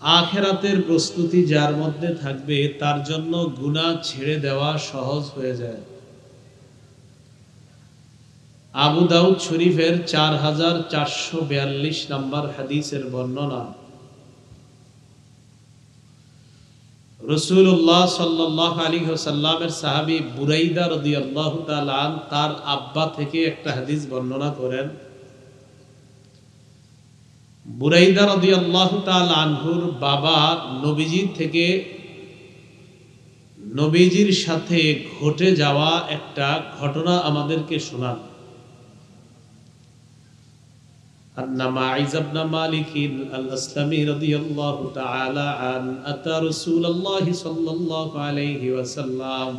আখিরাতের প্রস্তুতি যার মধ্যে থাকবে তার জন্য গুনাহ ছেড়ে দেওয়া সহজ হয়ে যায়। আবু দাউদ শরীফের 4442 নম্বর হাদিসের বর্ণনা, রাসূলুল্লাহ সাল্লাল্লাহু আলাইহি ওয়াসাল্লামের সাহাবী বুরাইদা রাদিয়াল্লাহু তাআলা তার আব্বা থেকে একটা হাদিস বর্ণনা করেন। বুরাইদা রাদিয়াল্লাহু তাআলা আনহুর বাবা নবীজি থেকে নবীজির সাথে ঘটে যাওয়া একটা ঘটনা আমাদেরকে শোনান। أن معاذ بن مالك الأسلمي رضي الله تعالى عنه أتى رسول الله صلى الله عليه وسلم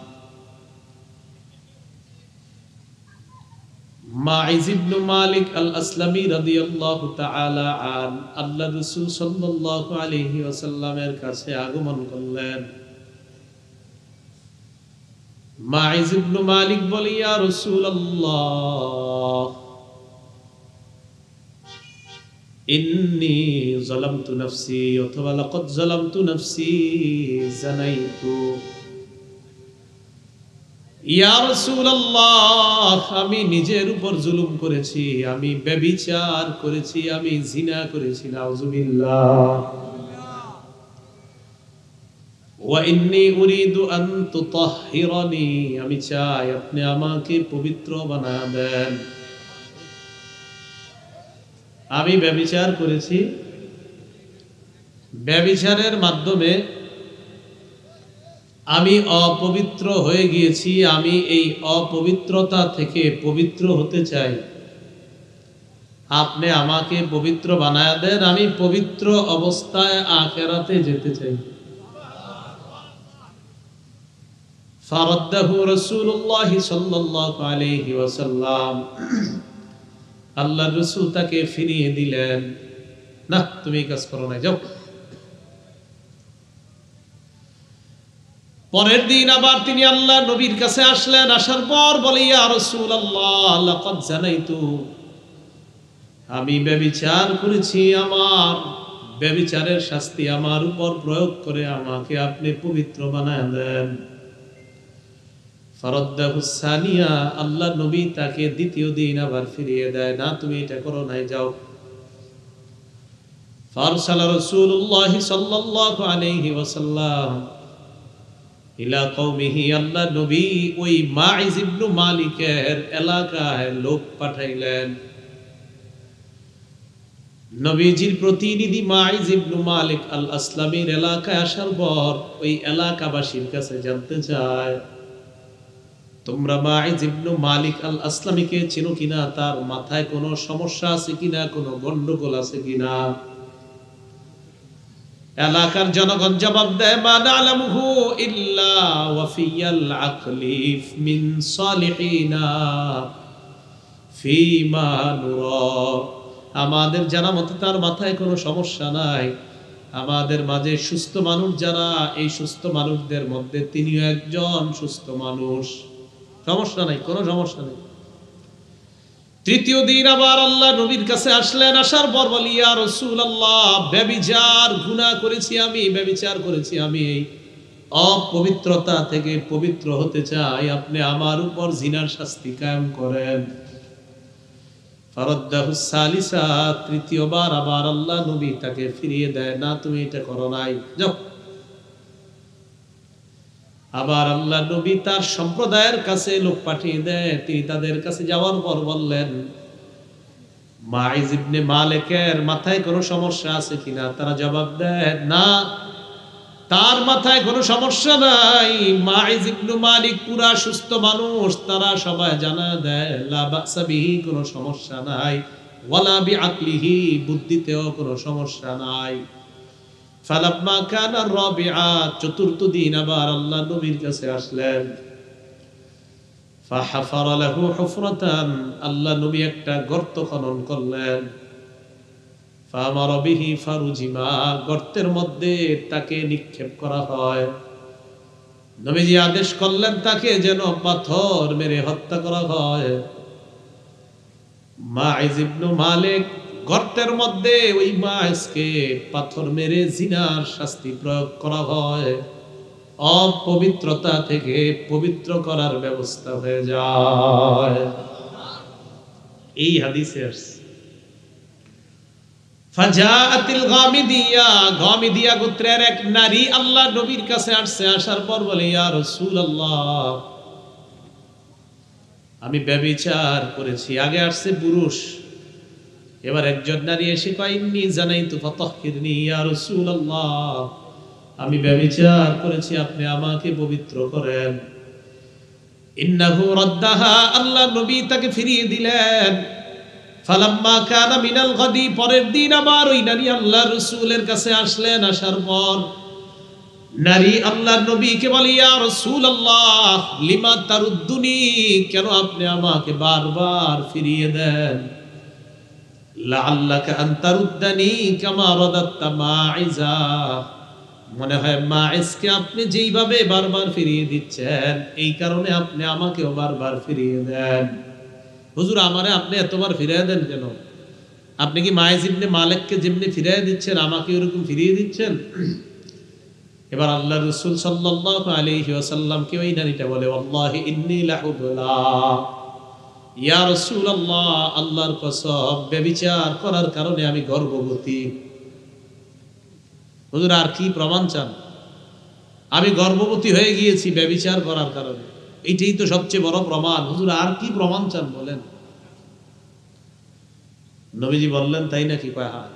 معاذ بن مالك الأسلمي رضي الله تعالى عنه আল্লাহ রাসূল সাল্লাল্লাহু আলাইহি ওয়াসাল্লামের কাছে আগমন করলেন। মাইজ ইবনে মালিক বলে, ইয়া রাসূলুল্লাহ ইন্নী যালামতু নাফসি অথবা লাকাদ যালামতু নাফসি জানাইতু। ইয়া রাসূলুল্লাহ, আমি নিজের উপর জুলুম করেছি, আমি ব্যভিচার করেছি, আমি জিনা করেছি, নাউযুবিল্লাহ। ওয়া ইন্নী উরিদু আন তুতাহহিরানি, আমি চাই আপনি আমাকে পবিত্র বানায় দেন। আমি ব্যভিচার করেছি, ব্যভিচারের মাধ্যমে আমি অপবিত্র হয়ে গিয়েছি, আমি এই অপবিত্রতা থেকে পবিত্র হতে চাই, আপনি আমাকে পবিত্র বানায় দেন, আমি পবিত্র অবস্থায় আখিরাতে যেতে চাই। ফারাদ্দাহু রাসূলুল্লাহ সাল্লাল্লাহু আলাইহি ওয়াসাল্লাম, আল্লাহর রাসূল তাকে ফিরিয়ে দিলেন, না তুমি কাজ করো না, যাও। পরের দিন আবার তিনি আল্লাহ নবীর কাছে আসলেন। আসার পর বলে, ইয়া রাসূলুল্লাহ লাকাদ জানাইতু, আমি ব্যভিচার করেছি, আমার ব্যভিচারের শাস্তি আমার উপর প্রয়োগ করে আমাকে আপনি পবিত্র বানায় দেন। ফারাদ্দাহু সানিয়া, আল্লাহ নবী তাকে দ্বিতীয় দিন আবার ফিরিয়ে দেয়, না তুমি এটা করো নাই, যাও। ফারসালা রাসূলুল্লাহ সাল্লাল্লাহু আলাইহি ওয়াসাল্লাম ইলা কওমিহি, আল্লাহ নবী ওই মাইজ ইবনে মালিকের এলাকায় লোক পাঠাইলেন। নবীজির প্রতিনিধি মাইজ ইবনে মালিক আল আসলামীর এলাকায় আসার পর ওই এলাকাবাসীর কাছে জানতে চায়, তোমরা মাইজ ইবনে মালিক আল আসলামীকে চেনো কিনা, তার মাথায় কোনো সমস্যা আছে কিনা, কোনো গন্ডগোল আছে কিনা। এলাকার জনগণ জবাব দেয়, মা না'লামুহু ইল্লা ওয়াফিয়াল আকলি মিন সালিহিনা ফিমা নুরা, আমাদের জানা মতে তার মাথায় কোনো সমস্যা নাই, আমাদের মাঝে সুস্থ মানুষ যারা, এই সুস্থ মানুষদের মধ্যে তিনিও একজন সুস্থ মানুষ, সমস্যা নাই, কোনো সমস্যা নেই। তৃতীয় দিন আবার আল্লাহ নবীর কাছে আসলেন। আসার পর বলি, ইয়া রাসূলুল্লাহ, ব্যভিচার গুনাহ করেছি আমি, ব্যভিচার করেছি আমি, এই অপবিত্রতা থেকে পবিত্র হতে চাই, আপনি আমার উপর জিনার শাস্তি কায়েম করেন। ফারাদ্দাহু সালিসা, তৃতীয়বার আবার আল্লাহ নবী তাকে ফিরিয়ে দেয়, না তুমি এটা করো নাই, যাও। আবার আল্লাহ নবী তার সম্প্রদায়ের কাছে লোক পাঠিয়ে দেয়। তিনি তাদের কাছে যাওয়ার পর বললেন, মাইজ ইবনে মালিকের মাথায় কোনো সমস্যা আছে কিনা। তারা জবাব দেয়, না তার মাথায় কোনো সমস্যা নাই, মাইজ ইবনে মালিক পুরা সুস্থ মানুষ। তারা সবাই জানা দেয়, লা বাসা বিহি, কোনো সমস্যা নাই, ওয়ালা বিআকলিহি, বুদ্ধিতেও কোনো সমস্যা নাই। ফালাম্মা কানা রাবিআ, চতুর্থ দিন আবার আল্লাহ নবীর কাছে আসলেন। ফাহাফারা লাহু হুফরাতান, আল্লাহ নবী একটা গর্ত খনন করলেন। ফামারা বিহি ফারুজিমা, গর্তের মধ্যে তাকে নিক্ষেপ করা হয়। নবীজি আদেশ করলেন তাকে যেন পাথর মেরে হত্যা করা হয়। মাইজ ইবনে মালিক গর্তের মধ্যে ওই মাছকে পাথর মেরে জিনার শাস্তি প্রয়োগ করা হয়, অপবিত্রতা থেকে পবিত্র করার ব্যবস্থা হয়ে যায়। এই হাদিসে আসছে ফাজাআতিল গামিদিয়া, গামিদিয়া গোত্রের এক নারী আল্লাহ নবীর কাছে আসছে। আসার পর বলে, ইয়া রাসূলুল্লাহ, আমি ব্যভিচার করেছি। আগে আসছে পুরুষ, এবার একজন নারী এসে কয়, ইন্নী জানাইতু ফাতাহহিরনি ইয়া রাসূলুল্লাহ, আমি ব্যভিচার করেছি, আপনি আমাকে পবিত্র করেন। ইন্নাহু রাদ্দাহা, আল্লাহ নবী তাকে ফিরিয়ে দিলেন। ফালাম্মা কানা মিনাল গাদি, পরের দিন আবার ওই নারী আল্লাহ রাসূলের কাছে আসলেন। আসার পর নারী আল্লাহ নবীকে বলে, ইয়া রাসূলুল্লাহ, লিমা তারুদ্দুনি, কেন আপনি আমাকে বারবার ফিরিয়ে দেন? লাআল্লাকা আন তারুদ্দানি কামা রাদাত্তা মাইজা, মনে হয় মাইজকে আপনি যেইভাবে বারবার ফিরিয়ে দিচ্ছেন, এই কারণে আপনি আমাকেও বারবার ফিরিয়ে দেন। হুজুর, আমারে আপনি এতবার ফিরিয়ে দেন কেন? আপনি কি মাইজ ইবনে মালিককে যেমনি ফিরিয়ে দিচ্ছেন, আমাকে এরকম ফিরিয়ে দিচ্ছেন? এবার আল্লাহ রাসূল সাল্লাল্লাহু আলাইহি ওয়াসাল্লামকে ওই নারীটা বলে, ওয়াল্লাহি ইন্নী লাহুবলা, ইয়া রাসূলুল্লাহ, আল্লাহর কসম, ব্যভিচার করার কারণে আমি গর্ভবতী। হুজুর, আর কি প্রমাণ চান? আমি গর্ভবতী হয়ে গিয়েছি ব্যভিচার করার কারণে, এইটাই তো সবচেয়ে বড় প্রমাণ। হুজুর, আর কি প্রমাণ চান বলেন? নবীজি বললেন, তাই নাকি? কয়, হ্যাঁ।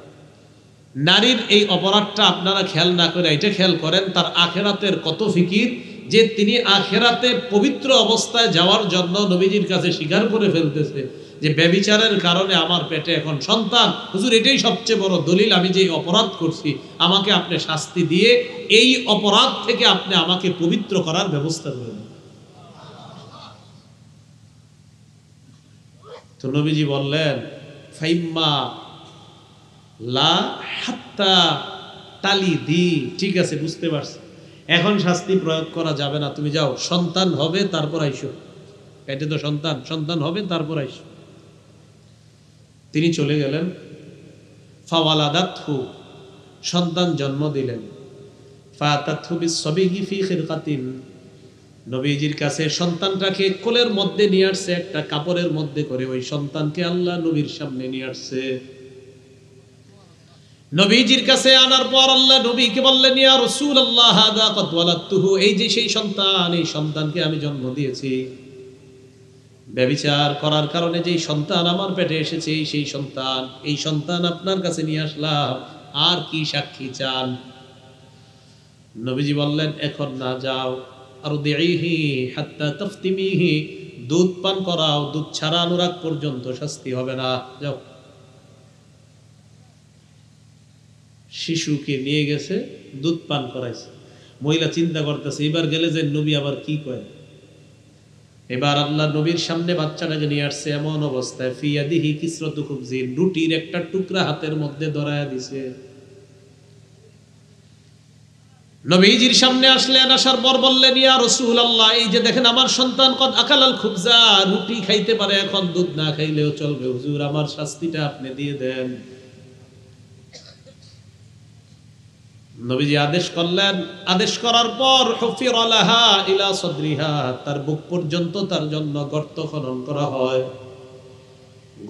নারীর এই অপরাধটা আপনারা খেয়াল না করে এটা খেয়াল করেন, তার আখেরাতের কত ফিকির, যে তিনি আখেরাতে পবিত্র অবস্থায় যাওয়ার জন্য নবীজির কাছে স্বীকার করে ফেলতেছে যে ব্যভিচারের কারণে আমার পেটে এখন সন্তান। হুজুর, এটাই সবচেয়ে বড় দলিল, আমি যে অপরাধ করছি, আমাকে আপনি শাস্তি দিয়ে এই অপরাধ থেকে আপনি আমাকে পবিত্র করার ব্যবস্থা করেন। তো নবীজি বললেন, ফাইম্মা লা হাত্তা তালি দি, ঠিক আছে, বুঝতে পারছি, এখন শাস্তি প্রয়োগ করা যাবে না, তুমি যাও, সন্তান হবে তারপর আইসো। এটা তো সন্তান হবে তারপর আইসো। তিনি চলে গেলেন। ফাওয়ালাদাতহু, সন্তান জন্ম দিলেন। ফাতাতহু বিসসাবিহি ফি খিরকাতিন, নবীজির কাছে সন্তানটাকে কোলের মধ্যে নিয়ে আসছে, একটা কাপড়ের মধ্যে করে ওই সন্তানকে আল্লাহ নবীর সামনে নিয়ে আসছে। নবীজির কাছে আনার পর আল্লাহ নবীকে বললেন, ইয়া রাসূলুল্লাহ, হাদা ক্বাদ ওয়ালাদতুহু, এই যে সেই সন্তান, এই সন্তানকে আমি জন্ম দিয়েছি। ব্যভিচার করার কারণে যেই সন্তান আমার পেটে এসেছে, সেই সন্তান, এই সন্তান আপনার কাছে নিয়ে আসলাম, আর কি সাক্ষী চান? নবীজি বললেন, এখন না, যাও, আরদিহি হাত্তা তাফতিমিহি, দুধ পান করাও, দুধ ছাড়ানোর আগ পর্যন্ত শাস্তি হবে না, যাও। শিশুকে নিয়ে গেছে, দুধ পান করাইছে। মহিলা চিন্তা করতেছে, এবার গেলে যে নবী আবার কি কয়। এবার আল্লাহ নবীর সামনে বাচ্চাটাকে নিয়ে আসছে, এমন অবস্থায় ফিয়াদিহি কিসরাতু খুবজিন, রুটির একটা টুকরা হাতের মধ্যে ধরায়া দিছে। নবীজির সামনে আসলেন, আসার পর বললেন, ইয়া রাসূলুল্লাহ, এই যে দেখেন আমার সন্তান কদ আকালাল খুবজা, রুটি খাইতে পারে, এখন দুধ না খাইলেও চলবে, হুজুর আমার শাস্তিটা আপনি দিয়ে দেন। নবীজি আদেশ করলেন। আদেশ করার পর হুফির লাহা ইলা সাদরিহা, তার বুক পর্যন্ত তার জন্য গর্ত খনন করা হয়।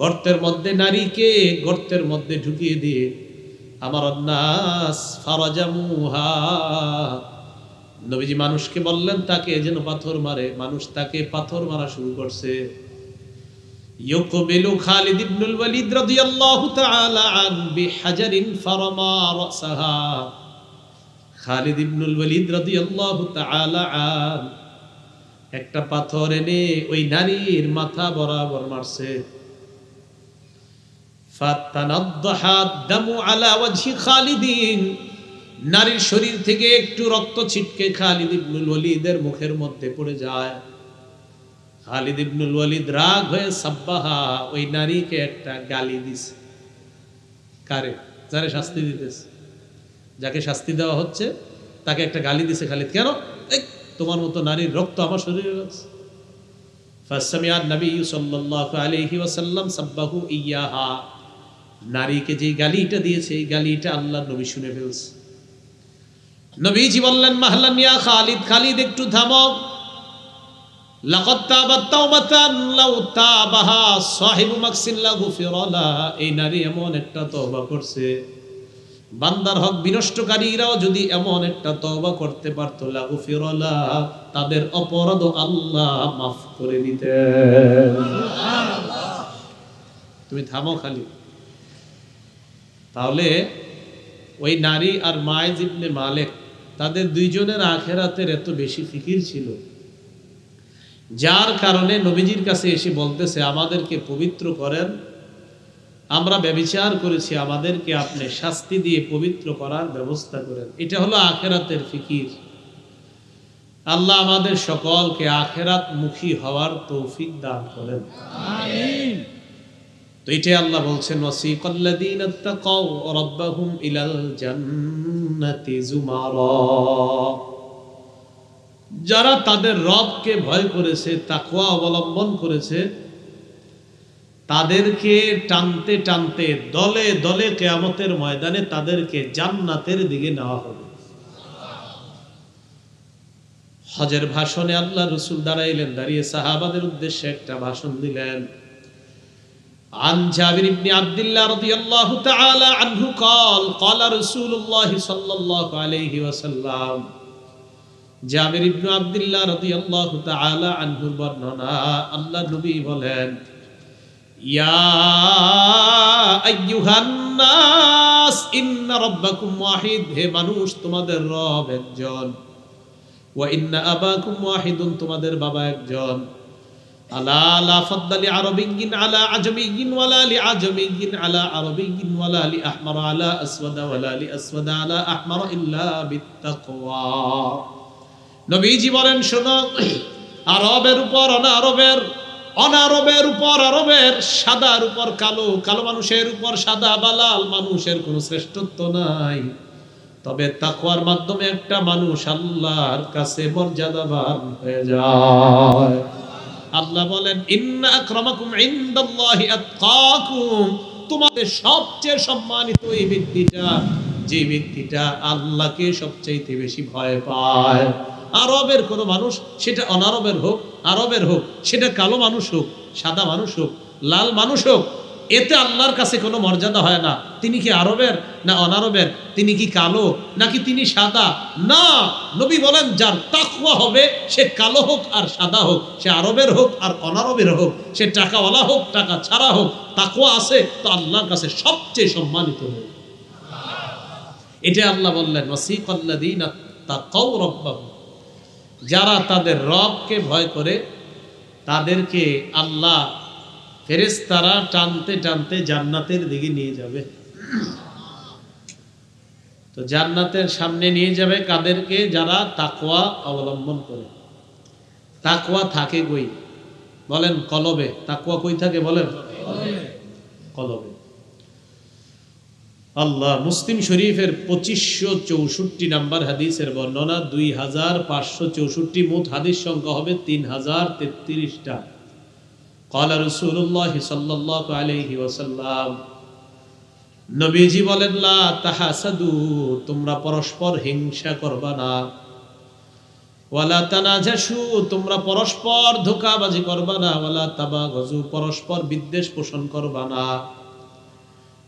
গর্তের মধ্যে নারীকে গর্তের মধ্যে ঢুকিয়ে দিয়ে আমার নাস ফারাজামুহা, নবীজি মানুষকে বললেন তাকে যেন পাথর মারে। মানুষ তাকে পাথর মারা শুরু করছে। ইউকবিলু খালিদ ইবনুল ওয়ালিদ রাদিয়াল্লাহু তাআলা আন বিহাজারিন ফারামা রাসাহা, খালিদ ইবনুল ওয়ালিদ রাদিয়াল্লাহু তাআলা আন একটা পাথর এনে ওই নারীর মাথা বরাবর মারছে। ফাতানাদ্দাহা দামু আলা ওয়াজহি খালিদিন, নারীর শরীর থেকে একটু রক্ত ছিটকে খালিদ ইবনুল ওয়ালিদের মুখের মধ্যে পড়ে যায়। খালিদ ইবনুল ওয়ালিদ রাগ হয়ে সাব্বাহা, ওই নারীকে একটা গালি দিছে। কারে? যারে শাস্তি দিতেছে, যাকে শাস্তি দেওয়া হচ্ছে তাকে একটা গালি দিছে খালিদ। কেন? তোমার মতো নারীর রক্ত আমার শরীরে আছে। ফাসামিআ নবী সাল্লাল্লাহু আলাইহি ওয়াসাল্লাম সাব্বাহু ইয়াহা, নারীকে যে গালিটা দিয়েছে এই গালিটা আল্লাহর নবী শুনে ফেলছে। নবীজি বললেন মাহলান ইয়া খালিদ, খালিদ একটু থামো। লাকাদ তাবাত তাওবাতান লাউ তাবাহা সাহিবু মাকসিন লা গুফিরা লা, এই নারী এমন একটা তওবা করছে, বান্দার হক বিনষ্টকারীরাও যদি এমন একটা তওবা করতে পারত, লা গুফিরা লা, তাদের অপরাধ আল্লাহ মাফ করে দিতেন। সুবহানাল্লাহ। তুমি থামো খালিদ। তাহলে ওই নারী আর মাইজ ইবনে মালিক, তাদের দুইজনের আখিরাতের এত বেশি ফিকির ছিল, যার কারণে নবীজির কাছে এসে বলতেছে আমাদেরকে পবিত্র করেন, আমরা ব্যভিচার করেছি, আমাদেরকে আপনি শাস্তি দিয়ে পবিত্র করার ব্যবস্থা করেন। এটা হলো আখিরাতের ফিকির। আল্লাহ আমাদের সকলকে আখিরাত মুখী হওয়ার তৌফিক দান করেন, আমিন। তো এটাই আল্লাহ বলছেন ওয়াসিকাল্লাযীনা তাকাউ রাব্বাহুম ইলাল জান্নাতি যুমারা, যারা তাদের রবকে ভয় করেছে, তাকওয়া অবলম্বন করেছে, তাদেরকে টানতে টানতে দলে দলে কিয়ামতের ময়দানে তাদেরকে জান্নাতের দিকে নেওয়া হবে। হজের ভাষণে আল্লাহ রাসূল দাঁড়াইলেন, দাঁড়িয়ে সাহাবাদের উদ্দেশ্যে একটা ভাষণ দিলেন। عن جابر بن عبد الله رضي الله تعالى عنه قال قال رسول الله صلى الله عليه وسلم, জাবির ইবনে আব্দুল্লাহ রাদিয়াল্লাহু তাআলা আনহুর বর্ণনা, আল্লাহ নবী বলেন, ইয়া আইয়ুহান নাস ইন্না রাব্বাকুম ওয়াহিদ, হে মানুষ তোমাদের রব একজন, ওয়া ইন্না আবাকুম ওয়াহিদুন, তোমাদের বাবা একজন, আলা লা ফাদ্দালি আরাবিয়্যিন আলা আজমিয়্যিন ওয়ালা লি আজমিয়্যিন আলা আরাবিয়্যিন ওয়ালা লি আহমার আলা আসওয়াদ ওয়ালা লি আসওয়াদ আলা আহমার ইল্লা বিত্তাকওয়া। নবীজি বলেন শোনো, আরবের উপর অনারবের, অনারবের উপর আরবের, সাদার উপর কালো, কালো মানুষের উপর সাদা বা লাল মানুষের কোনো শ্রেষ্ঠত্ব নাই, তবে তাকওয়ার মাধ্যমে একটা মানুষ আল্লাহর কাছে মর্যাদাবান হয়ে যায়। আল্লাহ বলেন ইন্না আকরামাকুম ইনদাল্লাহি আতকাকুম, তোমাদের সবচেয়ে সম্মানিত এই ব্যক্তিটা, যে ব্যক্তিটা আল্লাহকে সবচাইতে বেশি ভয় পায়। আরবের কোন মানুষ, সেটা অনারবের হোক, আরবের হোক, সেটা কালো মানুষ হোক, সাদা মানুষ হোক, লাল মানুষ হোক, এতে আল্লাহর কাছে কোনো মর্যাদা হয় না। তিনি কি আরবের না অনারবের, তিনি কি কালো নাকি তিনি সাদা, না। নবী বলেন যার তাকওয়া হবে, সে কালো হোক আর সাদা হোক, সে আরবের হোক আর অনারবের হোক, সে টাকাওয়ালা হোক টাকা ছাড়া হোক, তাকওয়া আছে তো আল্লাহর কাছে সবচেয়ে সম্মানিত হোক। এটা আল্লাহ বললেন ওয়াসিকাল্লাযীনা তাকাউ রাব্বাহুম, যারা তাদের রবকে ভয় করে তাদেরকে আল্লাহ ফেরেশতারা টানতে টানতে জান্নাতের দিকে নিয়ে যাবে। তো জান্নাতের সামনে নিয়ে যাবে কাদেরকে? যারা তাকওয়া অবলম্বন করে। তাকওয়া থাকে কই বলেন? কলবে। তাকওয়া কই থাকে বলেন? কলবে। আল্লাহ মুসলিম শরীফের 2564 নাম্বার হাদিসের বর্ণনা, 2564, মোট হাদিস সংখ্যা হবে 3033টা। ক্বালা রাসূলুল্লাহ সাল্লাল্লাহু আলাইহি ওয়াসাল্লাম, নবীজি বলেন লা তাহাসাদু, তোমরা পরস্পর হিংসা করবা না, ওয়ালা তানাজাসু, তোমরা পরস্পর ধোঁকাবাজি করবা না, ওয়ালা তাবাগজু, পরস্পর বিদ্বেষ পোষণ করবা না,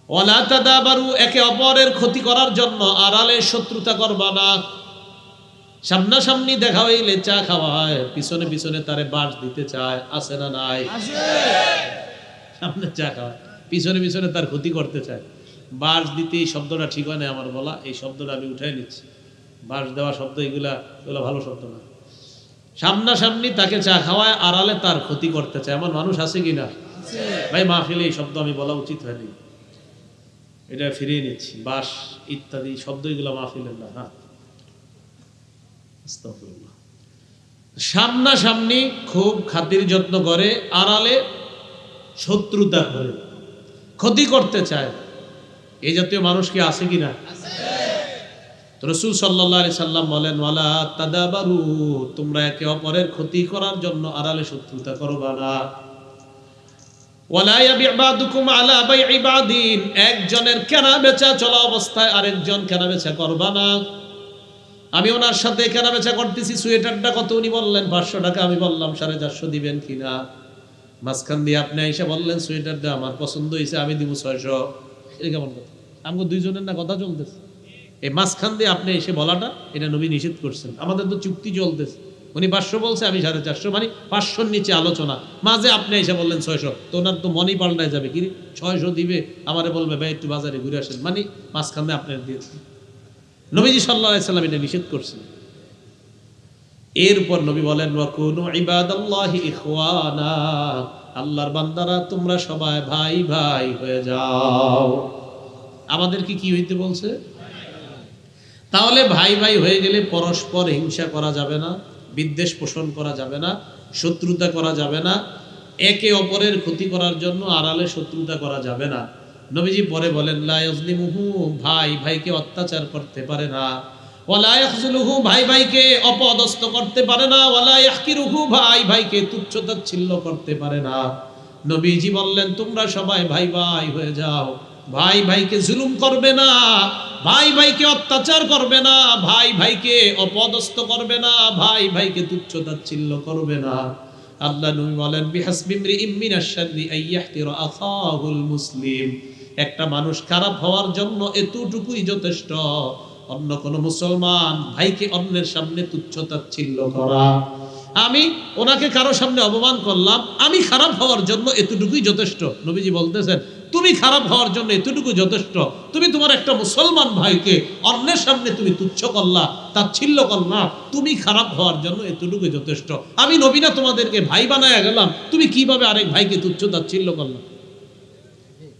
ওয়ালা তাদাবারু, একে অপরের ক্ষতি করার জন্য আড়ালে শত্রুতা করবা না। সামনাসামনি দেখা হইলে চা খাওয়া হয়, পিছনে পিছনে তারে বাঁশ দিতে চায়, আছে না নাই? সামনে চা খাওয়া, পিছনে পিছনে তার ক্ষতি করতে চায়। বাঁশ দিতে, এই শব্দটা ঠিক হয় না আমার বলা, এই শব্দটা আমি উঠাই নিচ্ছি। বাঁশ দেওয়া শব্দ এগুলা ভালো শব্দ না। সামনাসামনি তাকে চা খাওয়ায়, আড়ালে তার ক্ষতি করতে চায়, এমন মানুষ আছে কিনা? ভাই মাহফিলে এই শব্দ আমি বলা উচিত হয়নি, এটা ফিরিয়ে নিচ্ছি। বাঁশ ইত্যাদি শব্দ এগুলো মাহফিলের না। হ্যাঁ, আস্তাগফিরুল্লাহ। সামনাসামনি খুব খাতির যত্ন করে, আড়ালে শত্রুতা করে, ক্ষতি করতে চায়, এই জাতীয় মানুষ কি আছে কিনা? তো রাসূল সাল্লাল্লাহু আলাইহি সাল্লাম বলেন ওয়ালা তাদাবারু, তোমরা একে অপরের ক্ষতি করার জন্য আড়ালে শত্রুতা করবা না। ওয়ালা ইয়াবি বাদুকুম আলা বাই'i বাদিন, একজনের কেনা বেচা চলা অবস্থায় আরেকজন কেনা বেচা করবা না। আমি ওনার সাথে কেনা বেচা করতেছি, সোয়েটারটা কত? উনি বললেন 500 টাকা, আমি বললাম 450 দিবেন কিনা। মাঝখান দিয়ে আপনি এসে বললেন সোয়েটারটা আমার পছন্দ হয়েছে, আমি দিব 600। এটা কেমন কথা? আমাকে দুইজনের না কথা চলতেছে, এই মাঝখান দিয়ে আপনি এসে বলাটা এটা নবী নিষেধ করছেন। আমাদের তো চুক্তি চলতেছে, উনি 500 বলছে, আমি 450, মানে 500-র নিচে আলোচনা, মাঝে আপনি এসে বললেন 600, তো ওনার তো মনই পাল্টায় যাবে, কি 600 দিবে, আমারে বলবে ভাই একটু বাজারে ঘুরে আসেন, মানে মাঝখান দিয়ে আপনার দিয়েছেন। নবীজি সাল্লাল্লাহু আলাইহি সাল্লাম এটা নিষেধ করছেন। এরপর নবী বলেন ওয়াকুনু ইবাদাল্লাহি ইখওয়ানা, আল্লাহর বান্দারা তোমরা সবাই ভাই ভাই হয়ে যাও। আমাদেরকে কি হইতে বলছে? তাহলে ভাই ভাই হয়ে গেলে পরস্পর হিংসা করা যাবে না, বিদ্বেষ পোষণ করা যাবে না, শত্রুতা করা যাবে না, একে অপরের ক্ষতি করার জন্য আড়ালে শত্রুতা করা যাবে না। নবীজি পরে বলেন লা ইয়াজলিমুহু, ভাই ভাইকে অত্যাচার করতে পারে না, ওয়ালা ইয়াখযুলুহু, ভাই ভাইকে অপদস্থ করতে পারে না, ওয়ালা ইয়াহকিরুহু, ভাই ভাইকে তুচ্ছ-তাচ্ছিল্য করতে পারে না। নবীজি বললেন তোমরা সবাই ভাই ভাই হয়ে যাও, ভাই ভাইকে জুলুম করবে না, ভাই ভাইকে অত্যাচার করবে না, ভাই ভাইকে অপদস্থ করবে না, ভাই ভাইকে তুচ্ছ-তাচ্ছিল্য করবে না। আল্লাহ নবী বলেন বিহাসবি ইমরিইম মিনাশ শাররি আইয়াহতিরা আখাহুল মুসলিম, একটা মানুষ খারাপ হওয়ার জন্য এতটুকুই যথেষ্ট, অন্য কোন মুসলমান ভাইকে অন্যের সামনে তুচ্ছ-তাচ্ছিল্য করা। আমি ওনাকে কারো সামনে অপমান করলাম, আমি খারাপ হওয়ার জন্য এতটুকুই যথেষ্ট। নবীজি বলতেছেন তুমি খারাপ হওয়ার জন্য এতটুকু যথেষ্ট, তুমি তোমার একটা মুসলমান ভাইকে অন্যের সামনে তুমি তুচ্ছ করলা, তাচ্ছিল্য করলা, তুমি খারাপ হওয়ার জন্য এতটুকু যথেষ্ট। আমি নবী না তোমাদেরকে ভাই বানায়া গেলাম, তুমি কিভাবে আরেক ভাইকে তুচ্ছ তাচ্ছিল্য করলা?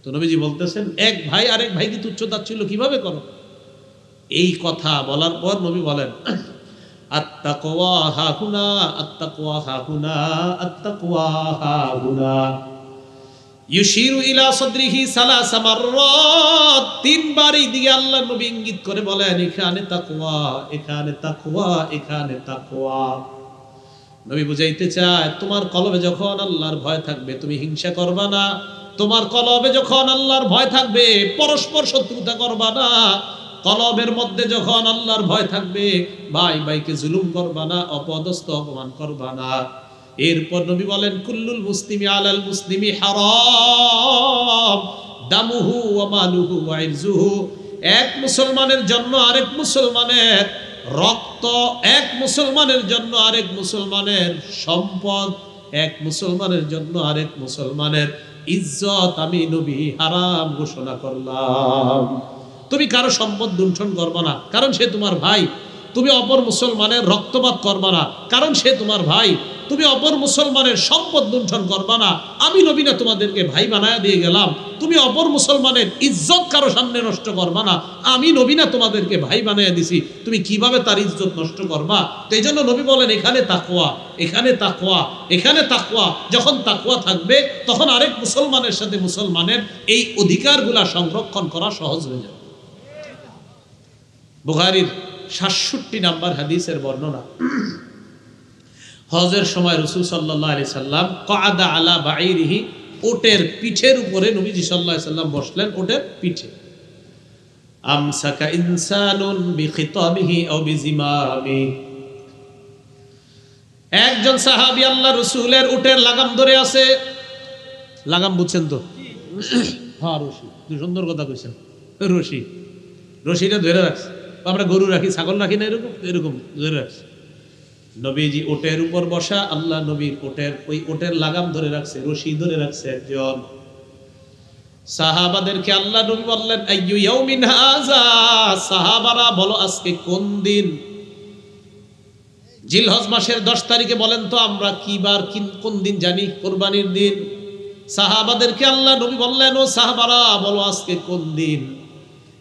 তো নবীজি বলতেছেন এক ভাই আরেক ভাইকে তুচ্ছ তাচ্ছিল্য কিভাবে করো? এই কথা বলার পর নবী বলেন আত্তাকওয়া হাহুনা, আত্তাকওয়া হাহুনা, আত্তাকওয়া হাহুনা। ইউশিরু ইলা সাদরিহি সালাসা মাররাত, তিনবার এই দিকে আল্লাহ নবী ইঙ্গিত করে বলেন এখানে তাকওয়া, এখানে তাকওয়া, এখানে তাকওয়া। নবী বুঝাইতে চায় তোমার কলবে যখন আল্লাহর ভয় থাকবে তুমি হিংসা করবা না, তোমার কলবে যখন আল্লাহর ভয় থাকবে পরস্পর শত্রুতা করবা না, কলবের মধ্যে যখন আল্লাহর ভয় থাকবে ভাই ভাইকে জুলুম করবা না, অপদস্থ অপমান করবা না। এরপর নবী বলেন কুল্লুল মুসলিমি আলাল মুসলিমি হারাম দামুহু ওয়া মালুহু ওয়া ইরজুহু, এক মুসলমানের জন্য আরেক মুসলমানের রক্ত, এক মুসলমানের জন্য আরেক মুসলমানের সম্পদ, এক মুসলমানের জন্য আরেক মুসলমানের ইজ্জত আমি নবী হারাম ঘোষণা করলাম। তুমি কারো সম্পদ লুণ্ঠন করবা না, কারণ সে তোমার ভাই। তুমি অপর মুসলমানের রক্তপাত করবা না, কারণ সে তোমার ভাই। তুমি অপর মুসলমানের সম্পদ লুণ্ঠন করবা না, আমি নবী না তোমাদেরকে ভাই বানায়া দিয়ে গেলাম। তুমি অপর মুসলমানের ইজ্জত কারো সামনে নষ্ট করবা না, আমি নবী না তোমাদেরকে ভাই বানায়া দিছি, তুমি কিভাবে তার ইজ্জত নষ্ট করবা? তো এই জন্য নবী বলেন এখানে তাকওয়া, এখানে তাকওয়া, এখানে তাকওয়া। যখন তাকওয়া থাকবে তখন আরেক মুসলমানের সাথে মুসলমানের এই অধিকারগুলা সংরক্ষণ করা সহজ হয়ে যাবে। বুখারীর ৬৭ নাম্বার হাদিসের বর্ণনা, হজের সময় রাসূল সাল্লাল্লাহু আলাইহি সাল্লাম ক্বাদা আলা বাঈরিহি, ওটের পিঠের উপরে নবীজি সাল্লাল্লাহু আলাইহি সাল্লাম বসলেন, ওটের পিঠে। আমসাকা ইনসানুন বিখিতামিহি আও বিজিমামি, একজন সাহাবী আল্লাহ রাসূলের উটের লাগাম ধরে আছে। লাগাম বুঝছেন তো? হ্যাঁ রশি, সুন্দর কথা কইছেন, রশি, রশিটা ধরে রাখছে। আমরা গরু রাখি, ছাগল রাখি না, এরকম এরকম ধরে রাখছে। নবীজি ওটের উপর বসা, আল্লাহ নবীর ওটের ওই ওটের লাগাম ধরে রাখছে, রশি ধরে রাখছে একজন। সাহাবাদেরকে আল্লাহ নবী বললেন আইয়ু ইয়াউমিন হাযা, সাহাবারা বলো আজকে কোন দিন? জিলহজ মাসের 10 তারিখে বলেন তো আমরা কি বার, কোন দিন জানি? কুরবানির দিন। সাহাবাদেরকে আল্লাহ নবী বললেন ও সাহাবারা বলো আজকে কোন দিন?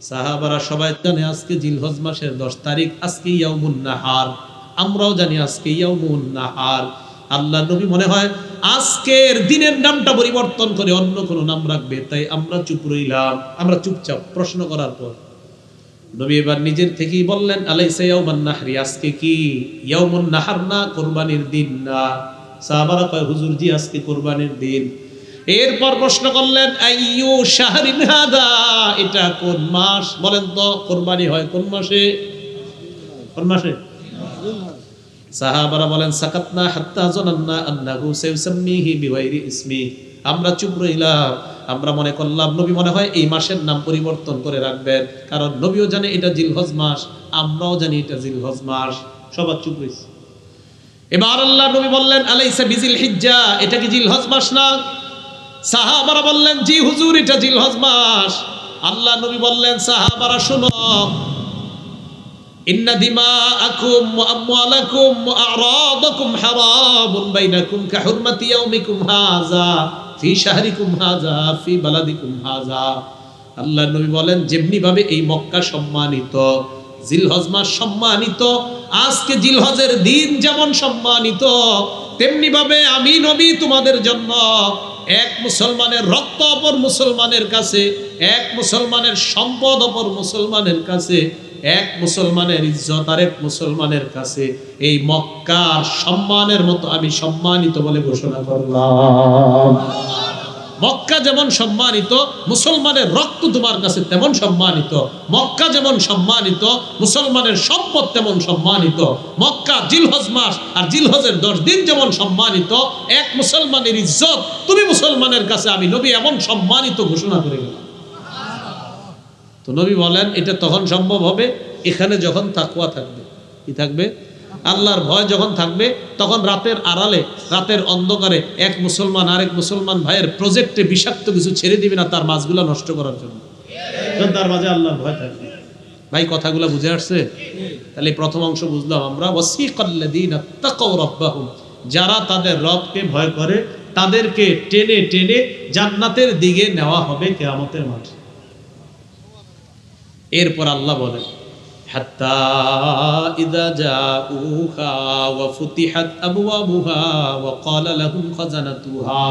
সাহাবারা সবাই জানে আজকে জিলহজ মাসের 10 তারিখ, আজকে ইয়াউমুন নাহার। আমরাও জানি আজকে ইয়াউমুন নাহার। আল্লাহ নবী মনে হয় আজকের দিনের নামটা পরিবর্তন করে অন্য কোনো নাম রাখবে, তাই আমরা চুপ রইলাম, আমরা চুপচাপ। প্রশ্ন করার পর নবী এবার নিজের থেকেই বললেন আলাইসা ইয়াউমান নাহরি, আজকে কি ইয়াউমুন নাহার না, কুরবানির দিন না? সাহাবারা কয় হুজুর জি আজকে কুরবানির দিন। এরপর প্রশ্ন করলেন আইয়ু শাহরিন হাদা, এটা কোন মাস বলেন তো? কুরবানি হয় কোন মাসে? কোন মাসে? সাহাবারা বলেন সাকাতনা হাত্তা জানান্না আন্নাহু সাইসাম্মিহি বিগাইরি ইসমি, আমরা চুপ রইলাম, আমরা মনে করলাম নবী মনে হয় এই মাসের নাম পরিবর্তন করে রাখবেন, কারণ নবীও জানে এটা জিলহজ মাস, আমরাও জানি এটা জিলহজ মাস। সবার চুপ রইছে। এবার আল্লাহর নবী বললেন আলাইসা বিজিল হিজ্জা, এটা কি জিলহজ মাস না? সাহাবারা বললেন জি হুজুর, এটা জিলহজ মাস। আল্লাহর নবী বললেন সাহাবারা শুনো, ইন্না দিমাআকুম ওয়া আমওয়ালাকুম ওয়া আ'রাদাকুম হারামুন বাইনাকুম কাহুরমাতি ইয়াউমিকুম হাযা ফি শাহরিকুম হাযা ফি বালাদিকুম হাযা। আল্লাহর নবী বলেন যেমনি ভাবে এই মক্কা সম্মানিত, জিলহজ মাস সম্মানিত, আজকে জিলহজের দিন যেমন সম্মানিত, তেমনি ভাবে আমি নবী তোমাদের জন্য এক মুসলমানের রক্ত অপর মুসলমানের কাছে, এক মুসলমানের সম্পদ অপর মুসলমানের কাছে, এক মুসলমানের ইজ্জত আর এক মুসলমানের কাছে এই মক্কার সম্মানের মতো আমি সম্মানিত বলে ঘোষণা করলাম। মক্কা যেমন সম্মানিত, মুসলমানের রক্ত তোমার কাছে তেমন সম্মানিত। মক্কা যেমন সম্মানিত, মুসলমানের সম্পদ তেমন সম্মানিত। মক্কা জিলহজ মাস আর জিলহজের 10 দিন যেমন সম্মানিত, এক মুসলমানের ইজ্জত তুমি মুসলমানের কাছে আমি নবী এমন সম্মানিত ঘোষণা করে গেলাম। তো নবী বলেন এটা তখন সম্ভব হবে এখানে যখন তাকওয়া থাকবে। কি থাকবে? আল্লাহর ভয় যখন থাকবে, তখন রাতের আড়ালে, রাতের অন্ধকারে এক মুসলমান আরেক মুসলমান ভাইয়ের প্রজেক্টে বিষাক্ত কিছু ছেড়ে দিবে না তার মাছগুলো নষ্ট করার জন্য, তার মাঝে আল্লাহর ভয় থাকবে। ভাই কথাগুলো বুঝে আসছে? তাহলে প্রথম অংশ বুঝলাম আমরা, ওয়াসিকাল্লাযীনা তাকাউ রাব্বাহুম, যারা তাদের রবকে ভয় করে তাদেরকে টেনে টেনে জান্নাতের দিকে নেওয়া হবে কিয়ামতের মাঠে। এরপর আল্লাহ বলেন হাত্তা ইযা জাউহা ওয়া ফুতিহাত আবওয়াবুহা ওয়া ক্বালা লাহুম খাজানাতুহা,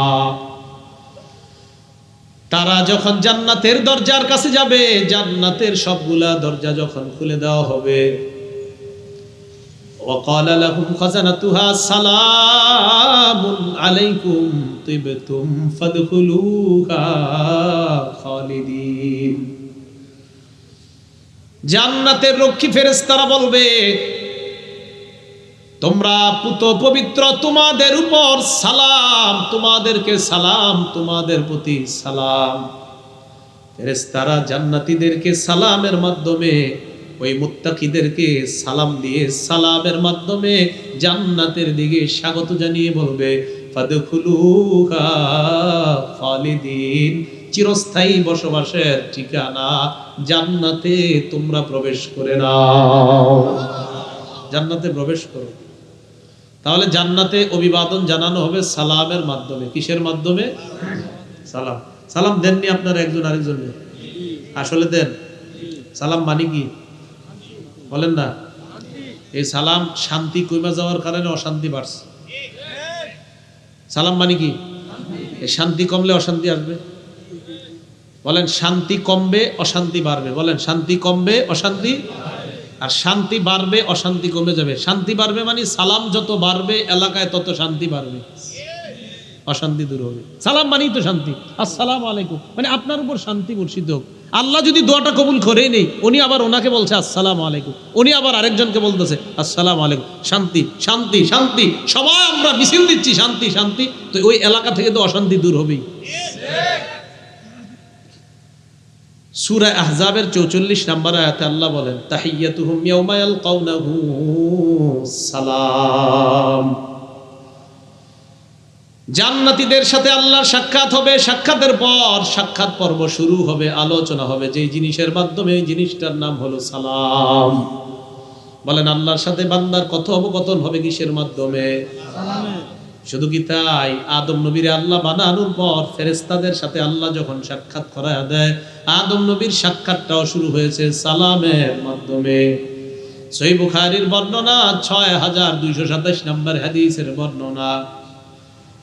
তারা যখন জান্নাতের দরজার কাছে যাবে, জান্নাতের সবগুলা দরজা যখন খুলে দেওয়া হবে, ওয়া ক্বালা লাহুম খাজানাতুহা সালামুন আলাইকুম তিবতুম ফাদখুলুহা খালিদিন। জান্নাতের রক্ষী ফেরেশতারা বলবে তোমরা পুত পবিত্র, তোমাদের উপর সালাম, তোমাদেরকে সালাম, তোমাদের প্রতি সালাম। ফেরেশতারা জান্নাতীদেরকে সালামের মাধ্যমে, ওই মুত্তাকিদেরকে সালাম দিয়ে সালামের মাধ্যমে জান্নাতের দিকে স্বাগত জানিয়ে বলবে ফাদখুলুহা খালিদিন, চিরস্থায়ী বসবাসের ঠিকানা জান্নাতে তোমরা প্রবেশ করে নাও, জান্নাতে প্রবেশ করো। তাহলে জান্নাতে অভিবাদন জানানো হবে সালামের মাধ্যমে। কিসের মাধ্যমে? সালাম। সালাম দেননি আপনারা একজন আরেকজনকে? আসলে দেন। সালাম মানে কি বলেন না? এই সালাম শান্তি কমে যাওয়ার কারণে অশান্তি বাড়ছে। সালাম মানে কি? এই শান্তি কমলে অশান্তি আসবে। বলেন শান্তি কমবে অশান্তি বাড়বে। বলেন শান্তি কমবে অশান্তি, আর শান্তি বাড়বে অশান্তি কমে যাবে। শান্তি বাড়বে মানে সালাম যত বাড়বে এলাকায় তত শান্তি বাড়বে, অশান্তি দূর হবে। সালাম মানেই তো শান্তি। আসসালামু আলাইকুম মানে আপনার উপর শান্তি বর্ষিত হোক। আল্লাহ যদি দোয়াটা কবুল করেই নেই, উনি আবার ওনাকে বলছে আসসালামু আলাইকুম, উনি আবার আরেকজনকে বলতেছে আসসালামু আলাইকুম। শান্তি শান্তি শান্তি, সবাই আমরা মিছিল দিচ্ছি শান্তি শান্তি, তো ওই এলাকা থেকে তো অশান্তি দূর হবেই। সূরা আহজাবের 44 নম্বর আয়াতে আল্লাহ বলেন তাহিয়াতুহুম ইয়াওমা ইয়ালকাউনাহু সালাম। জান্নাতীদের সাথে আল্লাহর সাক্ষাৎ হবে। সাক্ষাতের পর সাক্ষাৎ পর্ব শুরু হবে, আলোচনা হবে যেই জিনিসের মাধ্যমে, এই জিনিসটার নাম হলো সালাম। বলেন আল্লাহর সাথে বান্দার কথোপকথন হবে কিসের মাধ্যমে? সালামে। শুধু কি তাই, আদম নবীর আল্লাহ বানানোর পর ফেরেশতাদের সাথে আল্লাহ যখন সাক্ষাৎ করায় দেয়, আদম নবীর সাক্ষাৎটাও শুরু হয়েছে সালামের মাধ্যমে। সহিহ বুখারীর বর্ণনা 6227 নম্বর হাদিসের বর্ণনা।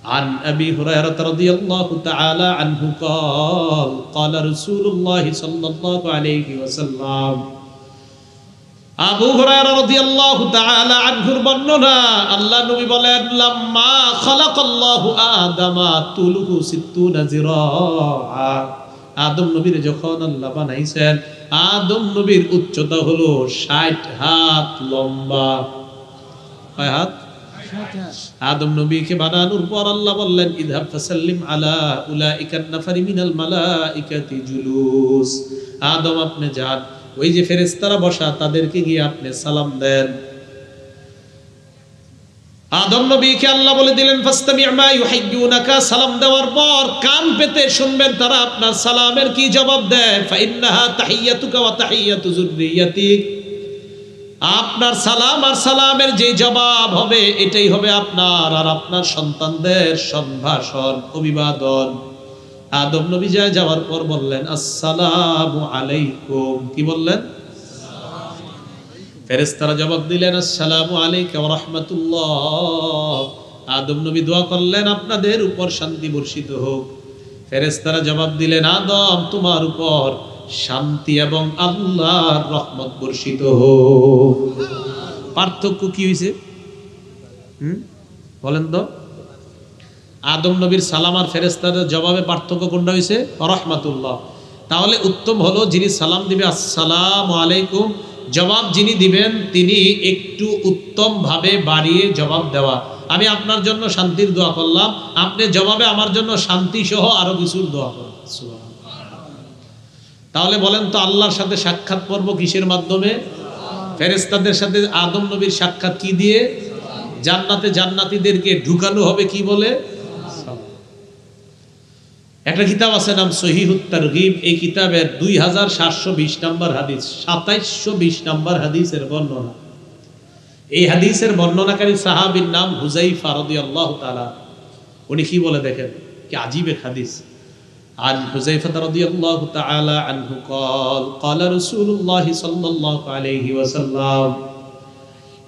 عن أبي هريرة رضي الله تعالى عنه قال قال رسول الله صلى الله عليه وسلم আবু হুরায়রা রাদিয়াল্লাহু তাআলা আনহুর বর্ণনা, আল্লাহ নবী বলেন, লাম্মা খালাকাল্লাহু আদামা তুলুহু 60 জিরাআ। আদম নবীর যখন আল্লাহ বানাইছেন, আদম নবীর উচ্চতা হলো 60 হাত লম্বা। কয় হাত? আদম নবীকে বানানোর পর আল্লাহ বললেন, ইযহাব ফাসাল্লিম আলা উলাইকান নাফারি মিনাল মালাইকাতি জুলুস। আদম আপনি যান, ওই যে ফেরেশতারা বসা তাদেরকে গিয়ে আপনি সালাম দেন। আদম নবীকে আল্লাহ বলে দিলেন, ফাসতামি' মা ইউহাইয়ুনাকা। সালাম দেওয়ার পর কান পেতে শুনবেন তারা আপনার সালামের কি জবাব দেয়। ফাইন্নাহা তাহিয়াতুকা ওয়া তাহিয়াতু যুররিয়াতিক। আপনার সালাম আর সালামের যে জবাব হবে এটাই হবে আপনার আর আপনার সন্তানদের সম্ভাষণ, অভিবাদন। আদম নবী যাওয়ার পর বললেন, আসসালামু আলাইকুম। কি বললেন? ফেরেশতারা জবাব দিলেন, আসসালামু আলাইকা ওয়া রাহমাতুল্লাহ। আদম নবী দোয়া করলেন, আপনাদের উপর শান্তি বর্ষিত হোক। ফেরেশতারা জবাব দিলেন, আদম তোমার উপর শান্তি এবং আল্লাহর রহমত বর্ষিত হোক। পার্থক্য কি হয়েছে বলেন তো? আদম নবীর সালাম আর ফেরেশতাদের জবাবে পার্থক্য কোনটা হয়েছে? রাহমাতুল্লাহ। তাহলে উত্তম হলো যিনি সালাম দিবে আসসালামু আলাইকুম, জবাব যিনি দিবেন তিনি একটু উত্তম ভাবে বাড়িয়ে জবাব দেওয়া। আমি আপনার জন্য শান্তির দোয়া করলাম, আপনি জবাবে আমার জন্য শান্তি সহ আরো কিছুর দোয়া করেন। তাহলে বলেন তো, আল্লাহর সাথে সাক্ষাৎ পর্ব কিসের মাধ্যমে? ফেরেশতাদের সাথে আদম নবীর সাক্ষাৎ কি দিয়ে? জান্নাতে জান্নাতীদেরকে ঢুকানো হবে কি বলে? একটা কিতাব আছে নাম সহিহুত তারগিব। এই কিতাবের 2720 নম্বর হাদিস, 2720 নম্বর হাদিসের বর্ণনা। এই হাদিসের বর্ণনাকারী সাহাবীর নাম হুযায়ফা রাদিয়াল্লাহু তাআলা। উনি কি বলে দেখেন, কি আজীব এক হাদিস। عن حذيفة رضي الله تعالى عنه قال قال رسول الله صلى الله عليه وسلم।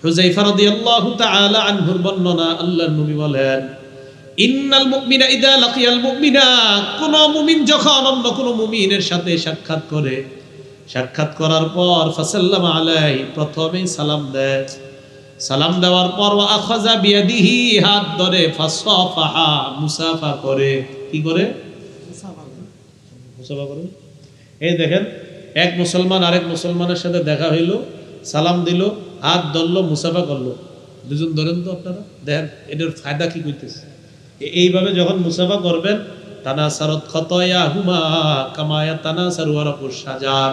হুযায়ফা রাদিয়াল্লাহু তাআলা আনহুর বর্ণনা, আল্লাহর নবী বলেন, ইন্নাল মুমিনা ইযা লাকিয়াল মুমিনা। কোন মুমিন যখন অন্য কোন মুমিনের সাথে সাক্ষাৎ করে, সাক্ষাৎ করার পর ফাসাল্লামা আলাইহি, প্রথমেই সালাম দেয়। সালাম দেওয়ার পর ওয়া আখাযা বিয়াদিহি, হাত ধরে, ফাসাফাহা, মুসাফা করে। কি করে? মুসাফা করে। এই দেখেন, এক মুসলমান আরেক মুসলমানের সাথে দেখা হইল, সালাম দিল, হাত ধরলো, মুসাফা করলো। দুজন ধরেন তো আপনারা, দেখেন এটার ফায়দা কি করতেছে। এইভাবে যখন মুসাফা করবেন, তানাসারাত খাতায়াহুমা কামা ইয়াতানাসারু ওয়ারাকুশ শাজার।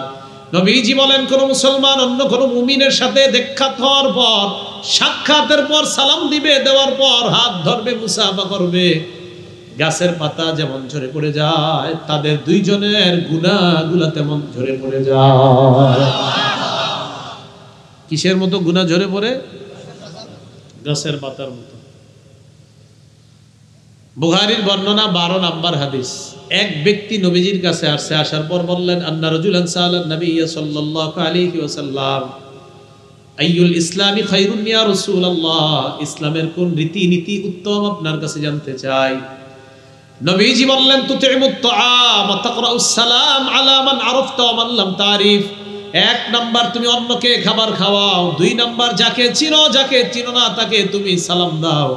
নবীজি বলেন, কোন মুসলমান অন্য কোন মুমিনের সাথে দেখা হওয়ার পর, সাক্ষাতের পর সালাম দিবে, দেওয়ার পর হাত ধরবে, মুসাফা করবে, গাছের পাতা যেমন ঝরে পড়ে যায়, তাদের দুইজনের গুনাহগুলো তেমন ঝরে পড়ে যায়। কিসের মতো গুনাহ ঝরে পড়ে? গাছের পাতার মতো। বুখারীর বর্ণনা 12 নম্বর হাদিস। এক ব্যক্তি নবীজির কাছে আসছে, আসার পর বললেন, আন্না রাজুলান সাআলান নবী সাল্লাল্লাহু আলাইহি ওয়াসাল্লাম আইয়ুল ইসলামি খায়রুন ইয়া রাসূলুল্লাহ। ইসলামের কোন রীতিনীতি উত্তম আপনার কাছে জানতে চাই। নবীজি বললেন, তুতিমুত তাআম ওয়া তাকরাউস সালাম আলা মান আরাফতা ওয়া মান লাম তারিফ। এক নাম্বার, তুমি অন্যকে খাবার খাওয়াও। 2 নাম্বার, যাকে চিনো না তাকে তুমি সালাম দাও।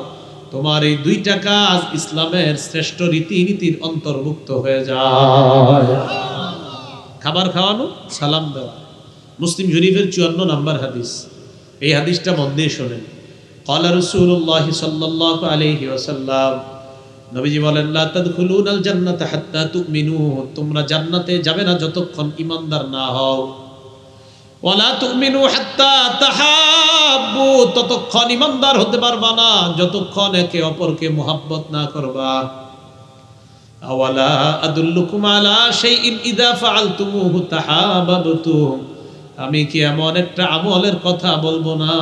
তোমার এই 2টা কাজ ইসলামের শ্রেষ্ঠ রীতিনীতির অন্তর্ভুক্ত হয়ে যায়। খাবার খাওয়ানো, সালাম দেওয়া। মুসলিম শরীফের 54 নম্বর হাদিস। এই হাদিসটা মন দিয়ে শোনেন। ক্বালা রাসূলুল্লাহ সাল্লাল্লাহু আলাইহি ওয়াসাল্লাম, নবীজি বলেন, লা তাদখুলুনাল জান্নাতা হাত্তা তুমিনু। তোমরা জান্নাতে যাবে না যতক্ষণ ঈমানদার না হও। ওয়ালা তুমিনু হাত্তা তাহাব্বু। ততক্ষণ ঈমানদার হতে পারবা না যতক্ষণ একে অপরকে মুহাব্বত না করবা। আওয়ালা আদুল্লুকুম আলা শাইইন ইযা ফাআলতুমুহু তাহাবাবতুম। আমি কি এমন একটা আমলের কথা বলবো না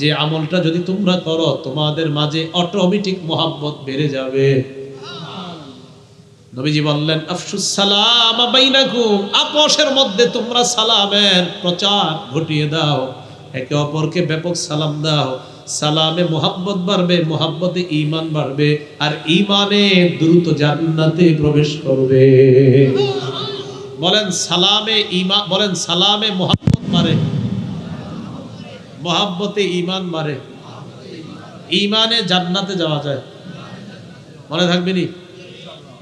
যে আমলটা যদি তোমরা করো তোমাদের মাঝে অটোমেটিক মুহাব্বত বেড়ে যাবে। নবীজি বললেন, আফশুস সালাম বাইনাকুম। আপোষের মধ্যে তোমরা সালামের প্রচার ঘটিয়ে দাও, একে অপরকে ব্যাপক সালাম দাও। সালামে মুহাব্বত বাড়বে, মুহাব্বতে ঈমান বাড়বে, আর ঈমানে দ্রুত জান্নাতে প্রবেশ করবে। বলেন সালামে ঈমান, বলেন সালামে মুহাব্বত বাড়ে, মহাব্বতে ঈমান বাড়ে, ঈমানে জান্নাতে যাওয়া যায়। মনে থাকবে নি?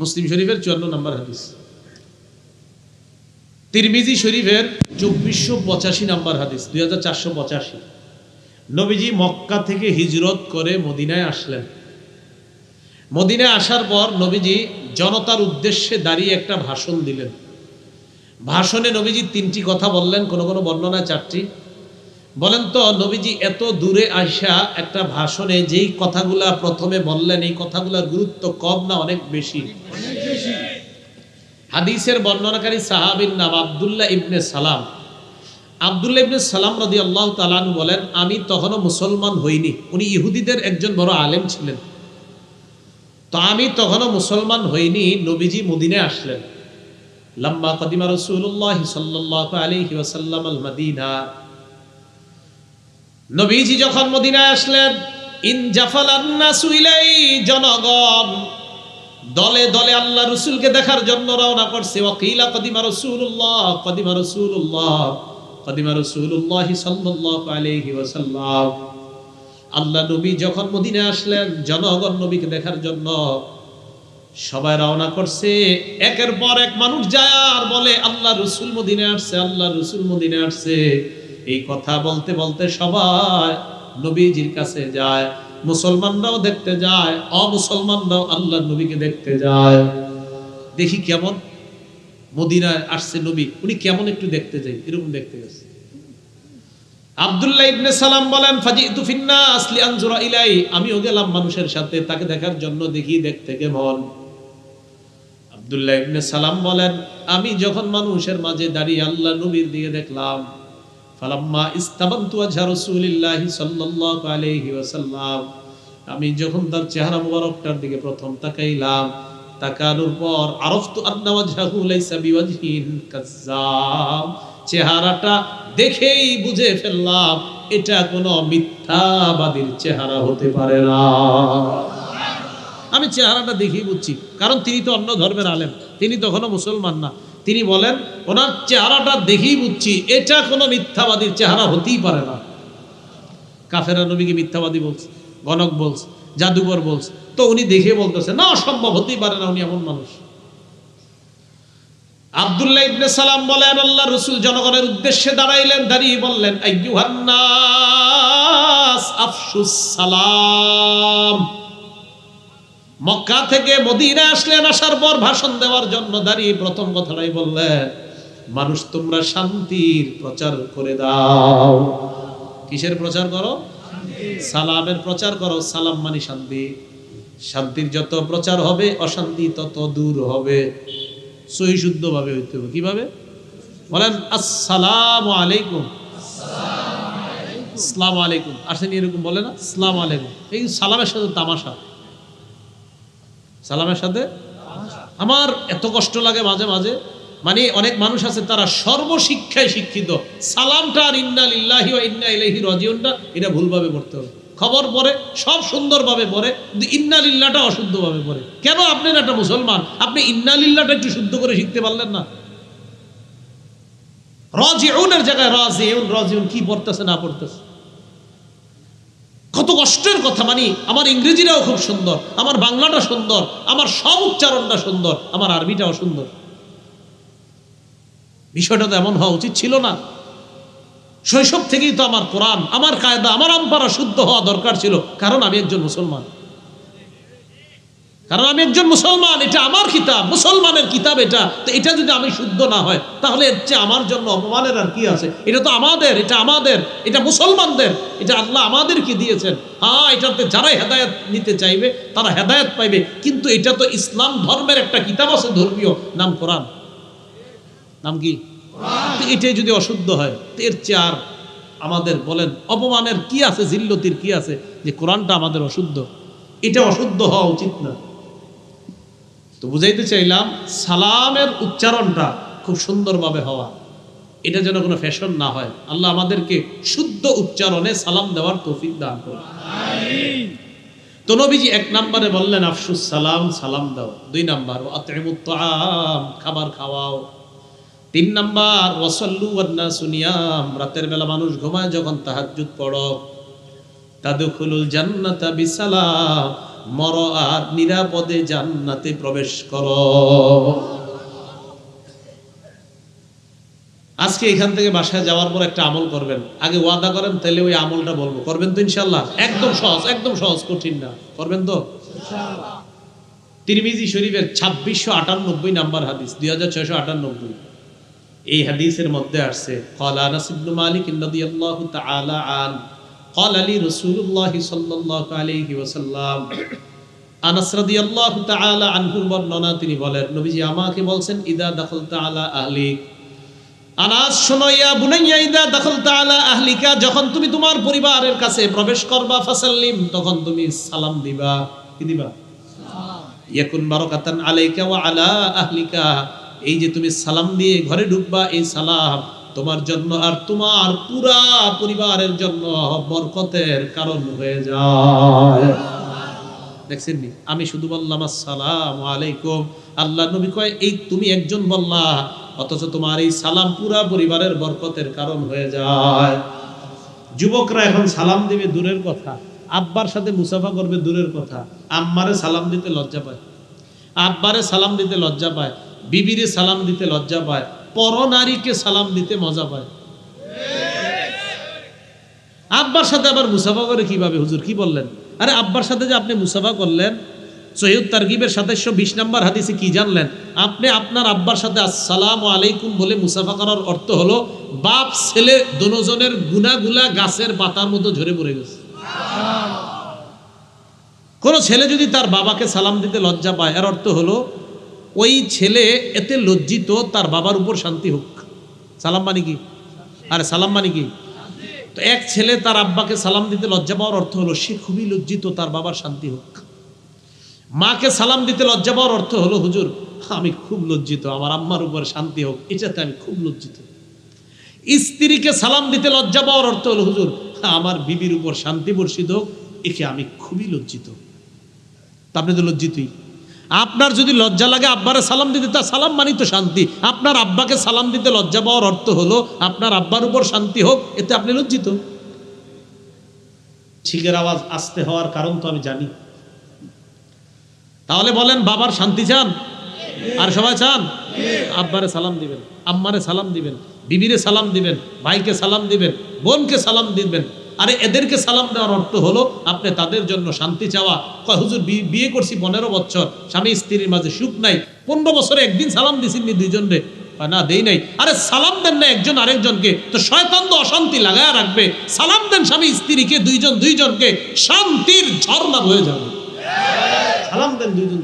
মুসলিম শরীফের 54 নম্বর হাদিস, তিরমিজি শরীফের 2485 নম্বর হাদিস, 2485। নবীজি মক্কা থেকে হিজরত করে মদিনায় আসলেন। মদিনায় আসার পর নবীজি জনতার উদ্দেশ্যে দাঁড়িয়ে একটা ভাষণ দিলেন। ভাষণে নবীজি 3টি কথা বললেন, কোন কোন বর্ণনায় 4টি। বলেন তো নবীজি এত দূরে আসা একটা ভাষণে যেই কথাগুলা প্রথমে বললেন, এই কথাগুলোর গুরুত্ব কম না অনেক বেশি? হাদিসের বর্ণনাকারী সাহাবীর নাম আব্দুল্লাহ ইবনে সালাম। আব্দুল্লাহ ইবনে সালাম রাদিয়াল্লাহু তাআলা আনহু বলেন, আমি তখনও মুসলমান হইনি। উনি ইহুদিদের একজন বড় আলেম ছিলেন। তো আমি তখনও মুসলমান হইনি, নবীজি মদিনায় আসলেন। লাম্মা কদিমা রাসূলুল্লাহ সাল্লাল্লাহু আলাইহি ওয়াসাল্লাম আল মদিনা, নবীজি যখন মদিনায় আসলেন, ইন জাফালান নাসু ইলাই, জনগণ দলে দলে আল্লাহ রাসূলকে দেখার জন্য রওনা করছে। ওয়াকিলা কদিমা রাসূলুল্লাহ, কদিমা রাসূলুল্লাহ, কদিমা রাসূলুল্লাহ সাল্লাল্লাহু আলাইহি ওয়াসাল্লাম। আল্লাহ নবী যখন মদিনায় আসলেন, জনগণ নবীকে দেখার জন্য সবাই রওনা করছে। একের পর এক মানুষ যায় আর বলে আল্লাহ রাসূল মদিনায় আসছে, আল্লাহ রাসূল মদিনায় আসছে। এই কথা বলতে বলতে সবাই নবীজির কাছে যায়। মুসলমানরাও দেখতে যায়, অমুসলমানরাও আল্লাহ নবীকে দেখতে যায়। দেখি কেমন মদিনায় আসছে নবী, উনি কেমন একটু দেখতে যাই, এরকম দেখতে গেছে। আব্দুল্লাহ ইবনে সালাম বলেন, ফাজিতু ফিন্নাস লিআনজুরা ইলাই, আমিও গেলাম মানুষের সাথে তাকে দেখার জন্য, দেখি দেখতে কেমন। আব্দুল্লাহ ইবনে সালাম বলেন, আমি যখন মানুষের মাঝে দাঁড়িয়ে আল্লাহ নবীর দিকে দেখলাম, ফালাম্মা ইস্তাবানতু ওয়াজহা রাসূলিল্লাহি সাল্লাল্লাহু আলাইহি ওয়াসাল্লাম, আমি যখন তার চেহারা মুবারকটার দিকে প্রথম তাকাইলাম, তাকানোর পর আরাফতু আন্না ওয়াজহাহু লাইসা বিওয়াজহিন কাজ্জাব, চেহারাটা দেখেই বুঝে ফেললাম এটা কোনো মিথ্যাবাদীর চেহারা হতে পারে না। আমি চেহারাটা দেখেই বুঝছি, কারণ তিনি তো অন্য ধর্মের আলেম, তিনি তখনও মুসলমান না। তিনি বলেন ওনার চেহারাটা দেখেই বুঝছি এটা কোনো মিথ্যাবাদীর চেহারা হতেই পারে না। কাফেররা নবীকে মিথ্যাবাদী বলছে, গণক বলছে, জাদুঘর বলছে, তো উনি দেখে বলতেছে না, অসম্ভব, হতেই পারে না, উনি এমন মানুষ। আব্দুল্লাহ ইবনে সালাম বলেন, আল্লাহ রাসূল জনগণের উদ্দেশ্যে দাঁড়াইলেন, দাঁড়িয়ে বললেন, আইয়ুহান নাস আফশুস সালাম। মক্কা থেকে মদিনা আসলেন, আসার পর ভাষণ দেওয়ার জন্য দাঁড়িয়ে প্রথম কথাটাই বললেন, মানুষ তোমরা শান্তির প্রচার করে দাও। কিসের প্রচার করো? সালামের প্রচার করো। সালাম মানে শান্তি। শান্তির যত প্রচার হবে অশান্তি তত দূর হবে। সহি শুদ্ধ ভাবে হইতে হবে। কিভাবে বলেন? আসসালামু আলাইকুম, আসসালামু আলাইকুম। আসেনি এরকম বলে না? আসসালামু আলাইকুম। এই সালামের সাথে তামাশা, সালামের সাথে আমার এত কষ্ট লাগে মাঝে মাঝে। মানে অনেক মানুষ আছে তারা সর্বশিক্ষায় শিক্ষিত, সালামটা আর ইন্না লিল্লাহি ওয়া ইন্না ইলাইহি রাজিউনটা এটা ভুলভাবে পড়তে হবে। খবর পড়ে সব সুন্দরভাবে পড়ে, কিন্তু ইন্না লিল্লাহটা অশুদ্ধভাবে পড়ে। কেন? আপনি না একটা মুসলমান, আপনি ইন্না লিল্লাহটা একটু শুদ্ধ করে শিখতে পারলেন না? রাজিউনের জায়গায় রাজিউন, রাজিউন কি পড়তেছে না পড়তেছে, কত কষ্টের কথা। মানে আমার ইংরেজিটাও খুব সুন্দর, আমার বাংলাটা সুন্দর, আমার সব উচ্চারণটা সুন্দর, আমার আরবিটাও সুন্দর। বিষয়টা তো এমন হওয়া উচিত ছিল না। শৈশব থেকেই তো আমার কোরআন, আমার কায়দা, আমার আমপারা শুদ্ধ হওয়া দরকার ছিল, কারণ আমি একজন মুসলমান। কারণ আমি একজন মুসলমান, এটা আমার কিতাব, মুসলমানের কিতাব এটা। তো এটা যদি আমি শুদ্ধ না হয় তাহলে এর চেয়ে আমার জন্য অপমানের আর কি আছে? এটা তো আমাদের, এটা আমাদের, এটা মুসলমানদের, এটা আল্লাহ আমাদেরকে দিয়েছেন। হ্যাঁ, এটাতে যারাই হেদায়েত নিতে চাইবে তারা হেদায়েত পাইবে, কিন্তু এটা তো ইসলাম ধর্মের একটা কিতাব আছে, ধর্মীয়, নাম কোরআন। নাম কি? এটাই যদি অশুদ্ধ হয় তো এর চেয়ে আর আমাদের বলেন অপমানের কি আছে, জিল্লতির কি আছে যে কোরআনটা আমাদের অশুদ্ধ? এটা অশুদ্ধ হওয়া উচিত না। তো বুঝাইতে চাইলাম সালামের উচ্চারণটা খুব সুন্দরভাবে হওয়া, এটা যেন কোনো ফ্যাশন না হয়। আল্লাহ আমাদেরকে শুদ্ধ উচ্চারণে সালাম দেওয়ার তৌফিক দান করুন। তো নবীজি 1 নম্বরে বললেন আফশুস সালাম, সালাম দাও। 2 নম্বর আতইমুত তাআম, খাবার খাওয়াও। তিন নাম্বার ওয়াসাল্লু ওয়ান নাসু নিয়াম, রাতের বেলা মানুষ ঘুমায় যখন তাহাজ্জুদ পড়ো। তাদখুলুল জান্নাতা বিসালাম, মরো আর নিরাপদে জান্নাতে প্রবেশ করো। আজকে এখান থেকে বাসায় যাওয়ার পর একটা আমল করবেন, আগে ওয়াদা করেন, তাহলে ওই আমলটা বলবো। করবেন তো ইনশাআল্লাহ? একদম সহজ, একদম সহজ, কঠিন না। করবেন তো ইনশাআল্লাহ? তিরমিজি শরীফের 2698 নাম্বার হাদিস, 2698। এই হাদিসের মধ্যে আসছে ক্বালা আনাস ইবনে মালিক রাদিয়াল্লাহু তাআলা আন ক্বালা লি রাসূলুল্লাহ সাল্লাল্লাহু আলাইহি ওয়াসাল্লাম। আনাস রাদিয়াল্লাহু তাআলা আনহুর বর্ণনা, তিনি বলেন নবীজি আমাকে বলছেন, ইদা দাখালতা আলা আহলিক, আনাস শোনো, ইয়া বুনাইয়া ইদা দাখালতা আলা আহলিকা, যখন তুমি তোমার পরিবারের কাছে প্রবেশ করবা, ফাসাল্লিম, তখন তুমি সালাম দিবা। কি দিবা? সালাম। ইয়াকুন বারাকাতান আলাইকা ওয়া আলা আহলিকা, এই যে তুমি সালাম দিয়ে ঘরে ঢুকবা, এই সালাম তোমার জন্য আর তোমার পুরা পরিবারের জন্য বরকতের কারণ হয়ে যায়। দেখছেন নি, আমি শুধু বললাম আসসালামু আলাইকুম, আল্লাহ নবী কয় এই তুমি একজন বললা, অথচ তোমার এই সালাম পুরা পরিবারের বরকতের কারণ হয়ে যায়। যুবকরা এখন সালাম দিবে দূরের কথা, আব্বার সাথে মুসাফা করবে দূরের কথা, আম্মারে সালাম দিতে লজ্জা পায়, আব্বারে সালাম দিতে লজ্জা পায়, বিবিরে সালাম দিতে লজ্জা পায়, পরনারীকে সালাম দিতে মজা পায়। আব্বার সাথে আবার মুসাফা করে কিভাবে? হুজুর কি বললেন? আরে আব্বার সাথে যে আপনি মুসাফা করলেন, সহিহ তারগিবের 720 নম্বর হাদিসে কি জানলেন? আপনি আপনার আব্বার সাথে আসসালামু আলাইকুম বলে মুসাফা করার অর্থ হলো বাপ ছেলে দুজনের গুনাহগুলা গাছের পাতার মতো ঝরে পড়ে গেছে। কোন ছেলে যদি তার বাবাকে সালাম দিতে লজ্জা পায়, এর অর্থ হলো ওই ছেলে এতে লজ্জিত তার বাবার উপর শান্তি হোক। সালাম মানে কি? আরে সালাম মানে কি? তো এক ছেলে তার আব্বাকে সালাম দিতে লজ্জা পাওয়ার অর্থ হলো সে খুবই লজ্জিত, তার বাবার শান্তি হোক। মাকে সালাম দিতে লজ্জা পাওয়ার অর্থ হলো হুজুর আমি খুব লজ্জিত, আমার আম্মার উপর শান্তি হোক, এটাতে আমি খুব লজ্জিত। স্ত্রীকে সালাম দিতে লজ্জা পাওয়ার অর্থ হলো হুজুর আমার বিবির উপর শান্তি বর্ষিত হোক, একে আমি খুবই লজ্জিত। তা আপনি তো লজ্জিতই। আপনার যদি লজ্জা লাগে আব্বারে সালাম দিতে, তা সালাম মানি তো শান্তি। আপনার আব্বাকে সালাম দিতে লজ্জা পাওয়ার অর্থ হলো আপনার আব্বার উপর শান্তি হোক, এতে আপনি লজ্জিত। ঠিকের আওয়াজ আস্তে হওয়ার কারণ তো আমি জানি। তাহলে বলেন বাবার শান্তি চান? আর সবাই চান? আব্বারে সালাম দিবেন, আম্মারে সালাম দিবেন, বিবিরে সালাম দিবেন, ভাইকে সালাম দিবেন, বোনকে সালাম দিবেন। আরে এদেরকে সালাম দেওয়ার অর্থ হলো আপনি তাদের জন্য শান্তি চাওয়া। হুজুর বিয়ে করছি 15 বছর, স্বামী স্ত্রীর মাঝে সুখ নাই, 15 বছরে একদিন সালাম দিছিনি দুইজনরে? না দেই নাই। আরে সালাম দেন না একজন আরেকজনকে, তো শয়তান তো অশান্তি লাগায় রাখবে। সালাম দেন স্বামী স্ত্রীকে, দুইজনকে, শান্তির ঝর্ণা বয়ে যাবে। সালাম দেন দুইজন,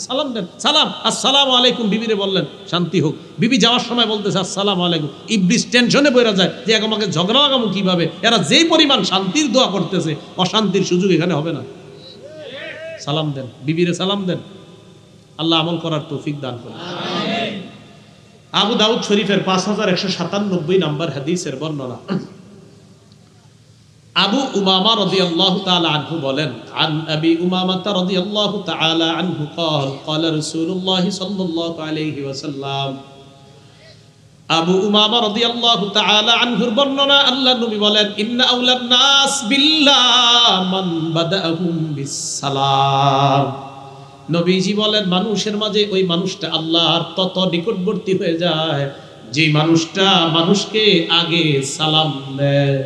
সালাম দেন, সালাম আসসালামু আলাইকুম, বিবিরে বললেন শান্তি হোক। বিবি যাওয়ার সময় বলতেছে আসসালামু আলাইকুম, ইবলিস টেনশনে বইরা যায় যে আমাকে ঝগড়া লাগামু কিভাবে। এরা যেই পরিমাণ শান্তির দোয়া করতেছে, অশান্তির সুযোগ এখানে হবে না। সালাম দেন, বিবিরে সালাম দেন। আল্লাহ আমল করার তৌফিক দান করুন। আবু দাউদ শরীফের 5197 নাম্বার হাদিসের বর্ণনা। আবু উমামা রাদিয়াল্লাহু তাআলা আনহু বলেন, আন আবি উমামা রাদিয়াল্লাহু তাআলা আনহু قال قال رسول الله صلى الله عليه وسلم। আবু উমামা রাদিয়াল্লাহু তাআলা আনহুর বর্ণনা, আল্লাহর নবী বলেন, ইন্না আউলান নাস বিল্লাহ মান বাদাহুম বিসসালাম। নবীজি বলেন মানুষের মাঝে ওই মানুষটা আল্লাহর তত নিকটবর্তী হয়ে যায় যে মানুষটা মানুষকে আগে সালাম দেয়।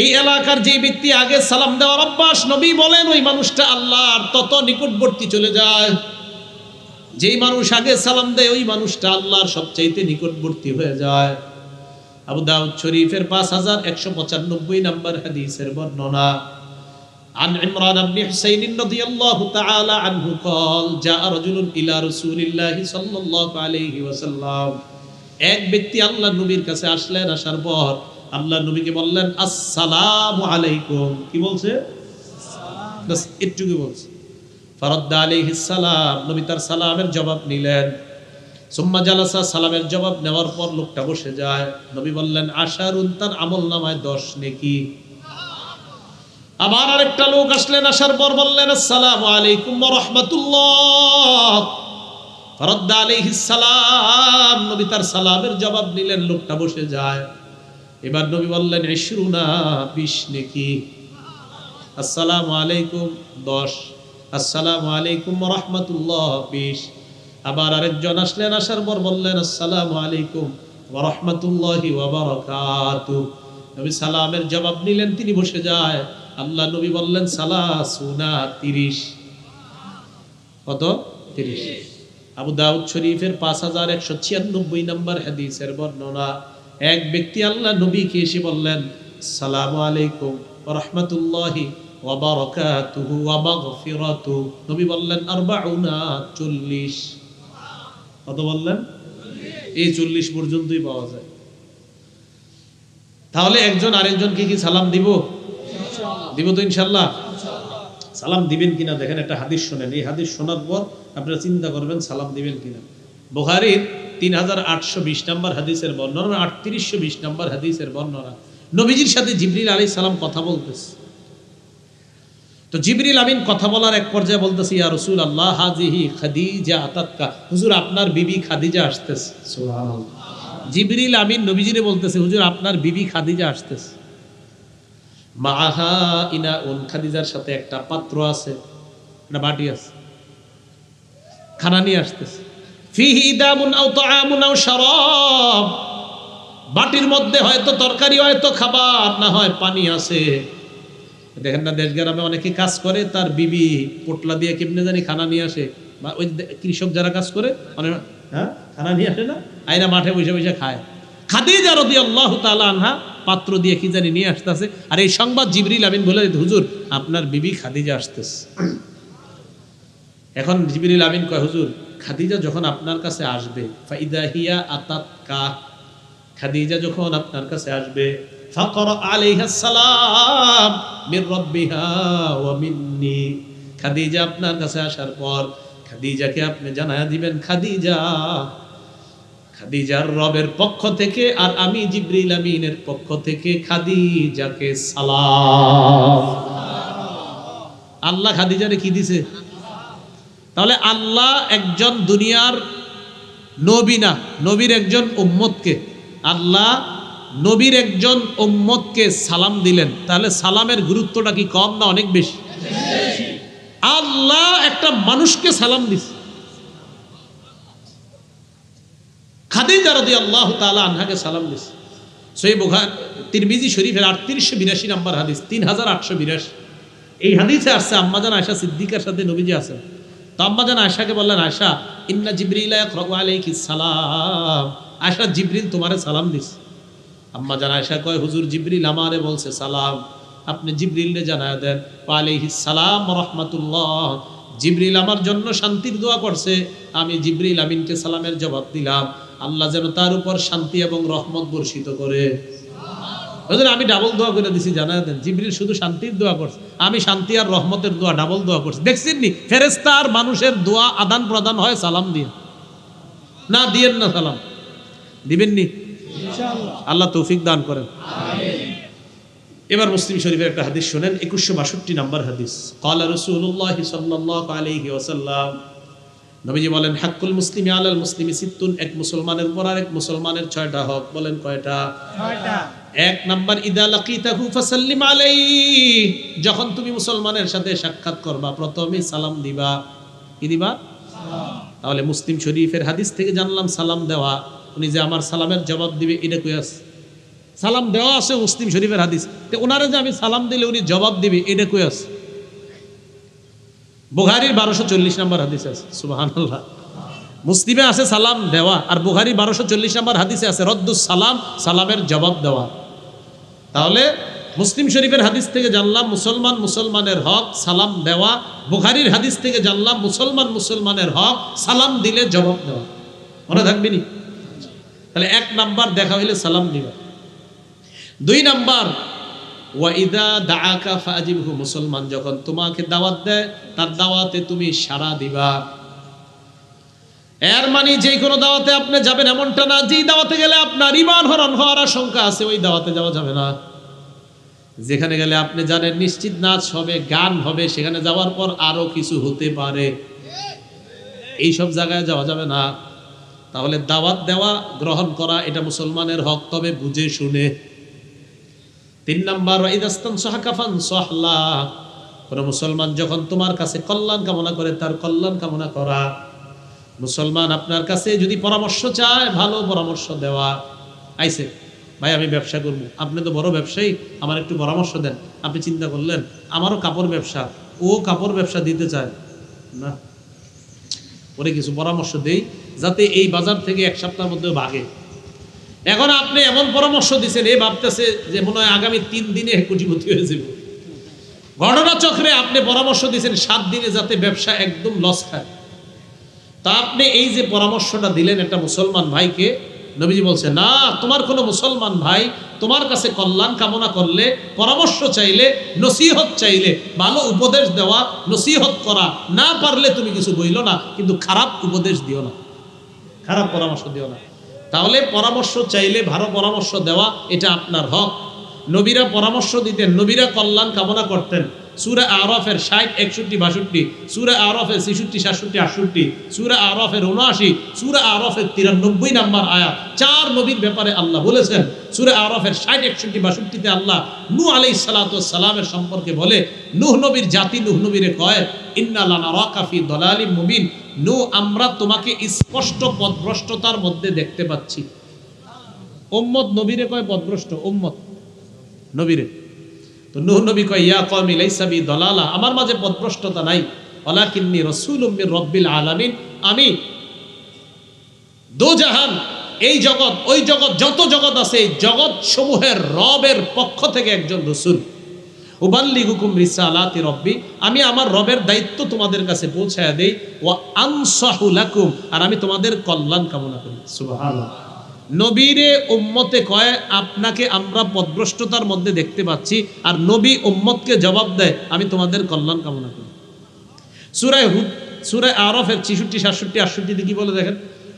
এই এলাকার যে ব্যক্তি আগে সালাম দেওয়ার অভ্যাস, নবী বলেন ওই মানুষটা আল্লাহর তত নিকটবর্তী চলে যায়। যেই মানুষ আগে সালাম দেয় ওই মানুষটা আল্লাহর সবচাইতে নিকটবর্তী হয়ে যায়। আবু দাউদ শরীফের 5195 নাম্বার হাদিসের বর্ণনা। عن عمران بن حسين رضي الله تعالى عنه قال جاء رجل إلى رسول الله صلى الله عليه وسلم। এক ব্যক্তি আল্লাহর নবীর কাছে আসলেন, আসার পর আল্লাহর নবীকে বললেন আসসালামু আলাইকুম। কি বলছে? বাস এটুকু বলছে। ফারাদ্দা আলাইহিস সালাম, নবী তার সালামের জবাব নিলেন। সুম্মা জালাসা, সালামের জবাব নেওয়ার পর লোকটা বসে যায়। নবী বললেন আশারুন, তার আমলনামায় 10 নেকি। আবার আরেকটা লোক আসলেন, আসার পর বললেন আসসালামু আলাইকুম ওয়া রাহমাতুল্লাহ। রদ্দা আলাইহিস সালাম, নবী তার সালামের জবাব নিলেন, লোকটা বসে যায়। এবার নবী বললেন 20 নেকি। আসসালামু আলাইকুম 10, আসসালামু আলাইকুম ওয়া রাহমাতুল্লাহ 20। আবার আরেকজন আসলেন, আসার পর বললেন আসসালামু আলাইকুম ওয়া রাহমাতুল্লাহি ওয়া বারাকাতুহু। নবী সালামের জবাব নিলেন, তিনি বসে যায়। আল্লাহ নবী বললেন সালাসুনা 30। কত? 30। আবু দাউদ শরীফের 5196 নম্বর হাদিসের বর্ণনা। এক ব্যক্তি আল্লাহ নবীকে এসে বললেন আসসালামু আলাইকুম ওয়া রাহমাতুল্লাহি ওয়া বারাকাতুহু ওয়া মাগফিরাতু। নবী বললেন 40। কত বললেন? এই 40 পর্যন্তই পাওয়া যায়। তাহলে একজন আরেকজনকে কি সালাম দিব? দিব তো ইনশাআল্লাহ। সালাম দিবেন কিনা দেখেন, একটা হাদিস শুনেন। এই হাদিস শোনার পর আপনারা চিন্তা করবেন সালাম দিবেন কিনা। বুখারীর 3820 নম্বর হাদিসের বর্ণনা, 3820 নম্বর হাদিসের বর্ণনা। নবীজির সাথে জিবরিল আলাইহিস সালাম কথা বলতেছে। তো জিবরিল আমিন কথা বলার এক পর্যায়ে বলতেছে ইয়া রাসূলুল্লাহ হাযিহি খাদিজা আতাতকা, হুজুর আপনার বিবি খাদিজা আসতেছে। সুবহানাল্লাহ। জিবরিল আমিন নবীজিরে বলতেছে হুজুর আপনার বিবি খাদিজা আসতেছে। মাআহা ইনাউন, খাদিজার সাথে একটা পাত্র আছে, একটা বাটি আছে, খানা নিয়ে আসতেছে। ফিহি দামুন আও তাআমুন আও শারাব, বাটির মধ্যে হয়তো তরকারি, হয়তো খাবার, না হয় পানি আছে। দেখেন না দেশ গ্রামে অনেকে কাজ করে, তার বিবি পোটলা দিয়ে কেমনে জানি খানা নিয়ে আসে, বা ওই কৃষক যারা কাজ করে অনেক খানা নিয়ে আসে না, আইনা মাঠে বসে বসে খায়। খাদিজা রাদিয়াল্লাহু তাআলা আনহা পাত্র দিয়ে কি জানি নিয়ে আসতেছে, আর এই সংবাদ জিবরিল আমিন বলে হুজুর আপনার বিবি খাদিজা আসতেছে। এখন জিবরিল আমিন কয় হুজুর খাদিজা যখন আপনার কাছে আসবে, ফাইদা হিয়া আতাতকা, খাদিজা যখন আপনার কাছে আসবে, ফাকরা আলাইহাস সালাম মির রাব্বিহা ওয়া মিন্নি, খাদিজা আপনার কাছে আসার পর খাদিজাকে আপনি জানায়া দিবেন খাদিজার রবের পক্ষ থেকে আর আমি জিবরিল আমিনের পক্ষ থেকে খাদিজাকে সালাম। আল্লাহ খাদিজারে কি দিছে? তাহলে আল্লাহ একজন দুনিয়ার নবী না, নবীর একজন উম্মতকে, আল্লাহ নবীর একজন উম্মতকে সালাম দিলেন। তাহলে সালামের গুরুত্বটা কি কম না অনেক বেশি? আল্লাহ একটা মানুষকে সালাম দিছে। খাদিজা রাদিয়াল্লাহু তাআলা আনহাকে সালাম দিছে। সহিহ বুখারী তিরমিজি শরীফের 3882 নম্বর হাদিস, 3882। এই হাদিসে আসছে আম্মাজান আয়েশা সিদ্দিকার সাথে নবীজি আছেন। তো আম্মাজান আয়েশাকে বললেন আয়েশা ইন্না জিবরিলা ইয়াকরাউ আলাইকিস সালাম, আয়েশা জিবরিল তোমারে সালাম দিছে। আম্মাজান আয়েশা কয় হুজুর জিবরিল আমারে বলছে সালাম, আপনি জিবরিলকে জানায়া দেন ওয়া আলাইহিস সালাম ওয়া রাহমাতুল্লাহ, জিবরিল আমার জন্য শান্তির দোয়া করছে, আমি জিবরিল আমিনকে সালামের জবাব দিলাম, আল্লাহ যেন তার উপর শান্তি এবং রহমত বর্ষিত করে। হুজুর আমি ডাবল দোয়া করে দিছি, জানায়া দেন জিবরিল শুধু শান্তির দোয়া করছে, আমি শান্তি আর রহমতের দোয়া ডাবল দোয়া করছি। দেখছেন নি ফেরেশতা আর মানুষের দোয়া আদান প্রদান হয় সালাম দিয়ে। না দিয়েন না সালাম, দিবেন নি ইনশাআল্লাহ, আল্লাহ তৌফিক দান করেন। আমিন। এবার মুসলিম শরীফের একটা হাদিস শুনেন, 2162 নম্বর হাদিস। ক্বালা রাসূলুল্লাহ সাল্লাল্লাহু আলাইহি ওয়াসাল্লাম, নবীজি বলেন হাক্কুল মুসলিমি আলাল মুসলিমি সিত্তুন, এক মুসলমানের উপর আরেক মুসলমানের 6টা হক। বলেন কয়টা? 6টা। এক নাম্বার ইদা লাকিতাহু ফাসাল্লিম আলাইহি, যখন তুমি মুসলমানের সাথে সাক্ষাৎ করবা প্রথমে সালাম দিবা। কি দিবা? সালাম। তাহলে মুসলিম শরীফের হাদিস থেকে জানলাম সালাম দেওয়া, উনি যে আমার সালামের জবাব দিবে এটা কই আছে? সালাম দেওয়া আছে মুসলিম শরীফের হাদিস, তো ওনারে যে আমি সালাম দিলে উনি জবাব দিবে এটা কই আছে? বুখারীর 1240 নম্বর হাদিসে আছে। সুবহানাল্লাহ। মুসলিমে আছে সালাম দেওয়া, আর বুখারীর 1240 নম্বর হাদিসে আছে রদ্দুস সালাম, সালামের জবাব দেওয়া। তাহলে মুসলিম শরীফের হাদিস থেকে জানলাম মুসলমান মুসলমানের হক সালাম দেওয়া, বুখারীর হাদিস থেকে জানলাম মুসলমান মুসলমানের হক সালাম দিলে জবাব দেওয়া। মনে থাকবে নি? তাহলে এক নাম্বার দেখা হইলে সালাম দিবা। 2 নাম্বার ওয়াইদা দাআকা ফাজিবহু, মুসলমান যখন তোমাকে দাওয়াত দেয় তার দাওয়াতে তুমি সাড়া দিবা। এর মানে যে কোনো দাওয়াতে আপনি যাবেন এমনটা না, যে দাওয়াতে গেলে আপনার ঈমান হরণ হওয়ার আশঙ্কা আছে ওই দাওয়াতে যাওয়া যাবে না। যেখানে গেলে আপনি জানেন নিশ্চিত নাচ হবে, গান হবে, সেখানে যাওয়ার পর আরো কিছু হতে পারে। এইসব জায়গায় যাওয়া যাবে না। তাহলে দাওয়াত দেওয়া গ্রহণ করা এটা মুসলমানের হক, তবে বুঝে শুনে। 3 নাম্বার, ইদাস্তান সাহাকাফান সাহলা, কোন মুসলমান যখন তোমার কাছে কল্যাণ কামনা করে তার কল্যাণ কামনা করা। মুসলমান আপনার কাছে যদি পরামর্শ চায়, ভালো পরামর্শ দেওয়া। আইছে ভাই আমি ব্যবসা করব, আপনি তো বড় ব্যবসায়ী, আমার একটু পরামর্শ দেন। আপনি চিন্তা করলেন আমারও কাপড় ব্যবসা, ও কাপড় ব্যবসা দিতে চায় না, ওরে কিছু পরামর্শ দেই যাতে এই বাজার থেকে 1 সপ্তাহের মধ্যে ভাগে। এখন আপনি এমন পরামর্শ দিচ্ছেন, এ ভাবতেছে যে মনে হয় আগামী 3 দিনে কোটিপতি হয়ে যাবে। ঘটনা চক্রে আপনি পরামর্শ দিচ্ছেন 7 দিনে যাতে ব্যবসা একদম লস খায়। তা আপনি এই যে পরামর্শটা দিলেন একটা মুসলমান ভাইকে, নবীজি বলছে না, তোমার কোনো মুসলমান ভাই তোমার কাছে কল্যাণ কামনা করলে, পরামর্শ চাইলে, নসিহত চাইলে, ভালো উপদেশ দেওয়া, নসিহত করা, না পারলে তুমি কিছু বইলো না, কিন্তু খারাপ উপদেশ দিও না, খারাপ পরামর্শ দিও না। তাহলে পরামর্শ চাইলে ভালো পরামর্শ দেওয়া এটা আপনার হক। নবীরা পরামর্শ দিতেন, নবীরা কল্যাণ কামনা করতেন। সূরা আরাফের 60, 61, 62, সূরা আরাফের 66, 67, 68, সূরা আরাফের 79, সূরা আরাফের 93 নম্বর আয়াত, 4 নবীর ব্যাপারে আল্লাহ বলেছেন। সূরা আরাফের 60, 61, 62 আল্লাহ নূহ আলাইহিস সালাতু ওয়াস সালামের সম্পর্কে বলে, নূহ নবীর জাতি নূহ নবীরে কয়, ইন্না লানারাকা ফি দালালিম মুবিন, নূহ আমরা তোমাকে স্পষ্ট পথভ্রষ্টতার মধ্যে দেখতে পাচ্ছি। উম্মত নবীরে কয় পথভ্রষ্ট, উম্মত নবীরে। তো নূহ নবী কয়, ইয়া কওমি লাইসা বি দালালা, আমার মাঝে পথভ্রষ্টতা নাই, ওয়ালাকিন্নী রাসূলুম মির রাব্বিল আলামিন, আমি দোজাহান, এই জগৎ ওই জগৎ যত জগৎ আছে, এই জগৎ সমূহের রবের পক্ষ থেকে একজন রাসূল। উবাল্লিগুকুম রিসালাতি রব্বি, আমি আমার রবের দায়িত্ব তোমাদের কাছে পৌঁছায়া দেই। ওয়া আনসাহু লাকুম, আর আমি তোমাদের কল্যাণ কামনা করি। সুবহানাল্লাহ। নবীরে উম্মতে কয় আপনাকে আমরা পথভ্রষ্টতার মধ্যে দেখতে পাচ্ছি, আর নবী উম্মতকে জবাব দেয় আমি তোমাদের কল্যাণ কামনা করি। সূরা হুদ, সূরা আরাফের 66, 67, 68 কি বলে দেখেন,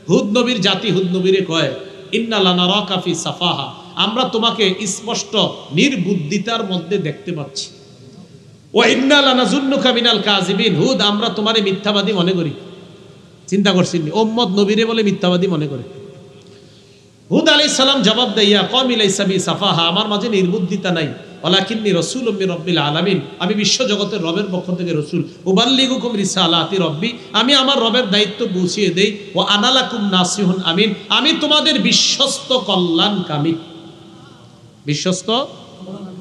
হুদ নবীর জাতি হুদ নবীরে কয়, ইন্না লানারাকা ফি সাফাহা, আমরা তোমাকে স্পষ্ট নির্বুদ্ধিতার মধ্যে দেখতে পাচ্ছি। ওয়া ইন্না লানাজুন্নুকা মিনাল কাযিবিন, হুদ আমরা তোমারে মিথ্যাবাদী মনে করি। চিন্তা করছেন, উম্মত নবীরে বলে মিথ্যাবাদী মনে করে। হুদ আলাইহিস সালাম জবাব দেয়, ইয়া কওমি লাইসা বি সাফাহা, আমার মাঝে নির্বুদ্ধিতা নাই, ওয়ালাকিন্নী রাসূলুম মির রাব্বিল আলামিন, আমি বিশ্ব জগতের রবের পক্ষ থেকে রাসূল। উবাল্লিগুকুম রিসালাতি রব্বি, আমি আমার রবের দায়িত্ব পৌঁছিয়ে দেই। ওয়া আনা লাকুম নাসিহুন আমিন, আমি তোমাদের বিশ্বস্ত কল্যাণকামী। বিশ্বস্ত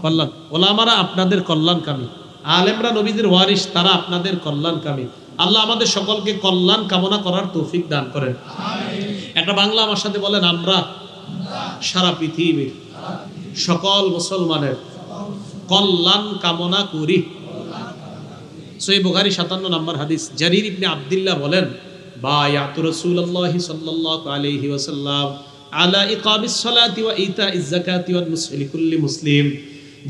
কল্যাণ, ওলামারা আপনাদের কল্যাণকামী, আলেমরা নবীদের ওয়ারিস, তারা আপনাদের কল্যাণকামী। আল্লাহ আমাদের সকলকে কল্যাণ কামনা করার তৌফিক দান করেন। একটা বাংলা আমার সাথে বলেন, আমরা সারা পৃথিবীর সকল মুসলমানের কল্যাণ কামনা করি। সহিহ বুখারী 57 নম্বর হাদিস, জারীর ইবনে আব্দুল্লাহ বলেন, বায়াতু রাসূলুল্লাহি সাল্লাল্লাহু আলাইহি ওয়াসাল্লাম আলা ইকামিস সালাতি ওয়া ইতাইজ যাকাতি ওয়ান নুসহি লিকুল্লি মুসলিম।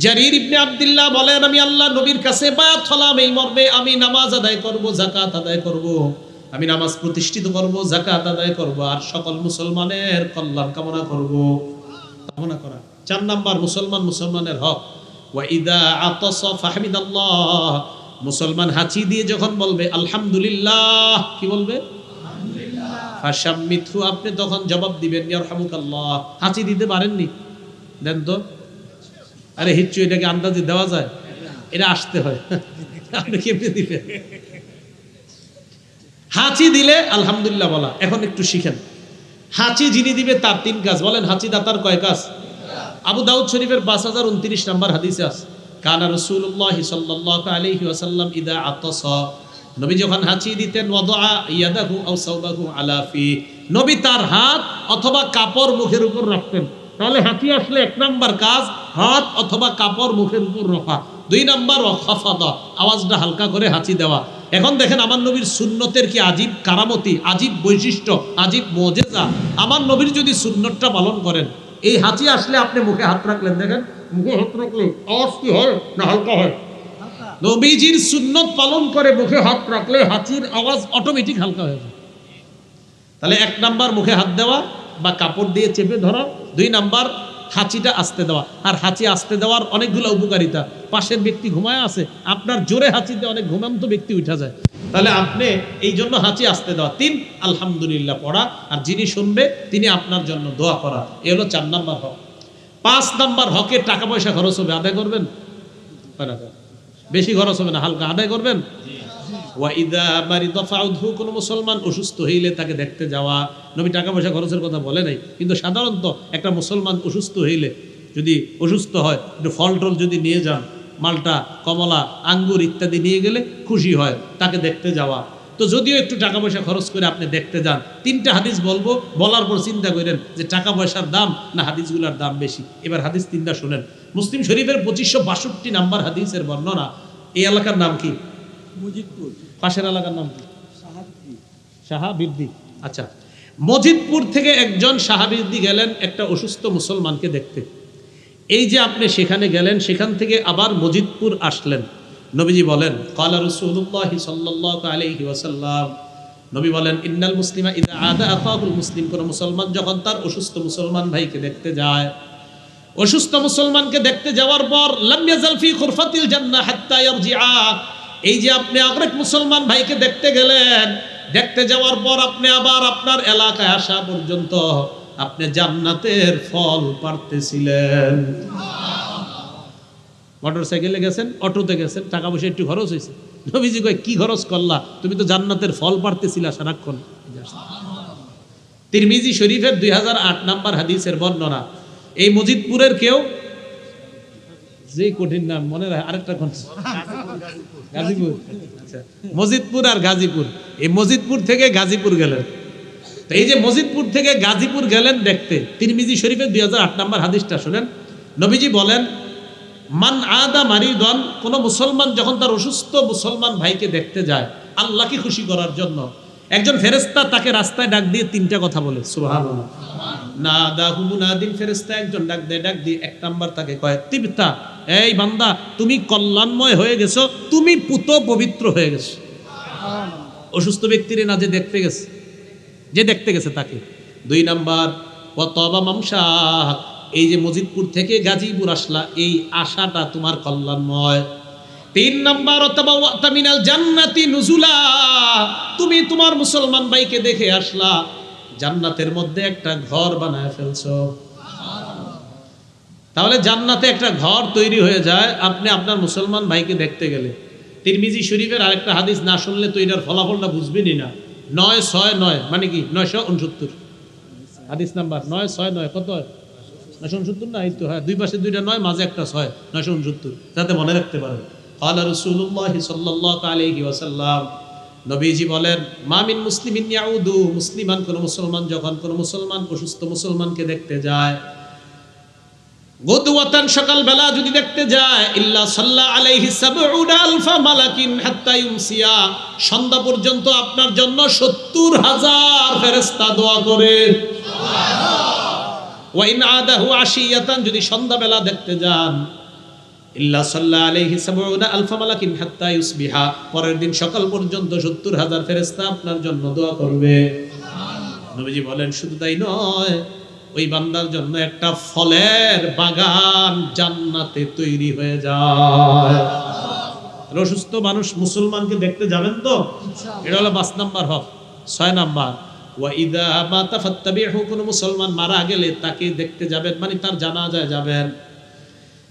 জারীর ইবনে আব্দুল্লাহ বলেন, আমি আল্লাহ নবীর কাছে বায়াত হলাম এই মর্মে, আমি নামাজ আদায় করব, যাকাত আদায় করব, আমি নামাজ প্রতিষ্ঠিত করব, যাকাত আদায় করব, আর সকল মুসলমানের কল্যাণ কামনা করব। কামনা করা 4 নাম্বার মুসলমানের হক। ওয়া ইদা আতাসা ফাহমিদাল্লাহ, মুসলমান হাঁচি দিয়ে যখন বলবে আলহামদুলিল্লাহ, কি বলবে? আলহামদুলিল্লাহ। ফাশাম্মিতহু, আপনি তখন জবাব দিবেন ইয়ারহামুকাল্লাহ। হাঁচি দিতে পারেননি? দেন তো। আরে হিচ্ছু, এটাকে আন্দাজে দেওয়া যায়? এটা আসতে হয়, আপনি কেমনে দিবেন? হাঁচি দিলে আলহামদুলিল্লাহ বলা। এখন একটু শিখেন, হাঁচি যিনি দিবে তার 3 কাজ। বলেন হাঁচি দাতার কয় কাজ? আবু দাউদ শরীফের 5029 নম্বর হাদিসে আছে, কানা রাসূলুল্লাহ সাল্লাল্লাহু আলাইহি ওয়াসাল্লাম ইদা আতাসা, নবী যখন হাঁচি দিতেন, ওয়াদা ইয়াদাহু আও সাওবাহু আলা ফি, নবী তার হাত অথবা কাপড় মুখের উপর রাখতেন। তাহলে হাঁচি আসলে 1 নাম্বার কাজ হাত অথবা কাপড় মুখের উপর রাখা। 2 নাম্বার ওয়াখাফাদা, আওয়াজটা হালকা করে হাঁচি দেওয়া। এখন দেখেন আমার নবীর সুন্নতের কি আজীব কারামতি, আজীব বৈশিষ্ট্য, আজীব মুজিজা। আমার নবীর যদি সুন্নতটা পালন করেন, এই হাঁচি আসলে আপনি মুখে হাত রাখলেন, দেখেন মুখে হাত রাখলে আওয়াজ কি হয় না হালকা হয়? নবীজির সুন্নত পালন করে মুখে হাত রাখলে হাঁচির আওয়াজ অটোমেটিক হালকা হয়ে যায়। তাহলে 1 নাম্বার মুখে হাত দেওয়া বা কাপড় দিয়ে চেপে ধরা, 2 নাম্বার হাঁচিটা আস্তে দেওয়া। আর হাঁচি আস্তে দেওয়ার অনেকগুলো উপকারিতা। পাশের ব্যক্তি ঘুমায় আছে, আপনার জোরে হাঁচিতে অনেক ঘুমান্ত ব্যক্তি উঠা যায়, তাহলে আপনি এই জন্য হাঁচি আস্তে দেওয়া। 3, আলহামদুলিল্লাহ পড়া, আর যিনি শুনবে তিনি আপনার জন্য দোয়া করা। এ হলো 4 নাম্বার হক। 5 নাম্বার হকে টাকা পয়সা খরচ হবে, আদায় করবেন? বেশি খরচ হবে না, হালকা আদায় করবেন। কোন মুসলমান অসুস্থ হইলে তাকে দেখতে যাওয়া। নবী টাকা পয়সা খরচের কথা বলে নাই, কিন্তু সাধারণত একটা মুসলমান অসুস্থ হইলে, যদি অসুস্থ হয়, একটু ফল টল যদি নিয়ে যান, মালটা, কমলা, আঙ্গুর ইত্যাদি নিয়ে গেলে খুশি হয়, তাকে দেখতে যাওয়া। তো যদিও একটু টাকা পয়সা খরচ করে আপনি দেখতে যান, 3টা হাদিস বলবো, বলার পর চিন্তা করেন যে টাকা পয়সার দাম না হাদিসগুলোর দাম বেশি। এবার হাদিস 3টা শুনেন। মুসলিম শরীফের 2562 নাম্বার হাদিসের বর্ণনা। এই এলাকার নাম কি? মজিদপুর। পাশের এলাকার নাম কি? শাহাবিদ্দি। আচ্ছা, মজিদপুর থেকে একজন শাহাবিদ্দি গেলেন একটা অসুস্থ মুসলমানকে দেখতে। এই যে আপনি সেখানে গেলেন, সেখান থেকে আবার মজিদপুর আসলেন। নবীজি বলেন, ক্বালা রাসূলুল্লাহ সাল্লাল্লাহু আলাইহি ওয়াসাল্লাম, নবী বলেন, ইন্নাল মুসলিমা ইযা আদা আখাহুল মুসলিম, কোন মুসলমান যখন তার অসুস্থ মুসলমান ভাইকে দেখতে যায়, অসুস্থ মুসলমানকে দেখতে যাওয়ার পর লাম ইয়াজাল ফি খুরফাতিল জান্নাহ হাত্তা ইয়ারজিআ, এই যে আপনি আরেক মুসলমান ভাইকে দেখতে গেলেন, দেখতে যাওয়ার পর আপনি আবার আপনার এলাকায় আসা পর্যন্ত আপনি জান্নাতের ফল পাড়তেছিলেন। মোটরসাইকেলে গেছেন, অটোতে গেছেন, টাকা পয়সা একটু খরচ হয়েছে। নবীজি কয়, কি খরচ করলা? তুমি তো জান্নাতের ফল পাড়তেছিলা সারাক্ষণ। তিরমিজি শরীফের 2008 নাম্বার হাদিসের বর্ণনা। এই মজিদপুরের কেউ, যে কঠিন নাম মনে রাখে, আরেকটা গাজীপুর। আচ্ছা, মজিদপুর আর গাজীপুর। এই মজিদপুর থেকে গাজীপুর গেলেন। তো এই যে মজিদপুর থেকে গাজীপুর গেলেন দেখতে, তিরমিজি শরীফের 2008 নাম্বার হাদিসটা শুনেন। নবীজি বলেন, মান আদা মারিদন, কোন মুসলমান যখন তার অসুস্থ মুসলমান ভাইকে দেখতে যায় আল্লাহকে খুশি করার জন্য, একজন ফেরেশতা তাকে রাস্তায় ডাক দিয়ে 3টা কথা বলে, সুবহানাল্লাহ। নাদাহু মুনাদিন, ফেরেশতা একজন ডাক দিয়ে 1 নাম্বার তাকে কয়, তিবতা, এই বান্দা তুমি কল্যাণময় হয়ে গেছো, তুমি পুত পবিত্র হয়ে গেছো। অসুস্থ ব্যক্তির না যে দেখতে গেছে তাকে। 2 নাম্বার, ওয়া তাবা মামশাহ, এই যে মজিদপুর থেকে গাজীপুর আসলা, এই আশাটা তোমার কল্যাণময়। 3 নাম্বার, ওয়াতাবাওয়াতা মিনাল জান্নাতি নুজুলা, তুমি তোমার মুসলমান ভাইকে দেখে আসলা, জান্নাতের মধ্যে একটা ঘর বানায় ফেলছো। তাহলে জান্নাতে একটা ঘর তৈরি হয়ে যায় আপনি আপনার মুসলমান ভাইকে দেখতে গেলে। তিরমিজি শরীফের আরেকটা হাদিস না শুনলে তো এটার ফলাফলটা বুঝবেনই না। 969 মানে কি? 969 হাদিস নাম্বার 969। কত? 969 না? এই তো, হ্যাঁ, 2 পাশে 2টা 9, মাঝে একটা 6, 969, যাতে মনে রাখতে পারেন। ক্বালা রাসূলুল্লাহ সাল্লাল্লাহু আলাইহি ওয়াসাল্লাম, নবীজি বলেন, মা মিন মুসলিমিন ইয়াউদু মুসলিমান, কোন মুসলমান যখন কোন মুসলমান অসুস্থ মুসলমানকে দেখতে যায়, গুদওয়াতান, সকালবেলা যদি দেখতে যায়, ইল্লা সাল্লা আলাইহি ৭০,০০০ মালাকিন হাত্তা ইউমসিয়া, সন্ধ্যা পর্যন্ত আপনার জন্য ৭০,০০০ ফেরেশতা দোয়া করে। সুবহানাল্লাহ। ওয়া ইন আদাহু আশিয়াতান, যদি সন্ধ্যাবেলা দেখতে যান, ইল্লা সাল্লা আলাইহি ৭০,০০০ মালাকিন হাত্তা ইউসবিহা, পরের দিন সকাল পর্যন্ত ৭০,০০০ ফেরেশতা আপনার জন্য দোয়া করবে। সুবহানাল্লাহ। নবীজি বলেন, শুধু তাই নয়, ওই বান্দার জন্য একটা ফলের বাগান জান্নাতে তৈরি হয়ে যায়। অসুস্থ মানুষ মুসলমানকে দেখতে যাবেন তো, এটা হলো 5 নাম্বার হক। 6 নাম্বার, ওয়া ইযা মাতা ফাত্তাবিহু, কোন মুসলমান মারা গেলে তাকে দেখতে যাবেন, মানে তার জানাজায় যাবেন।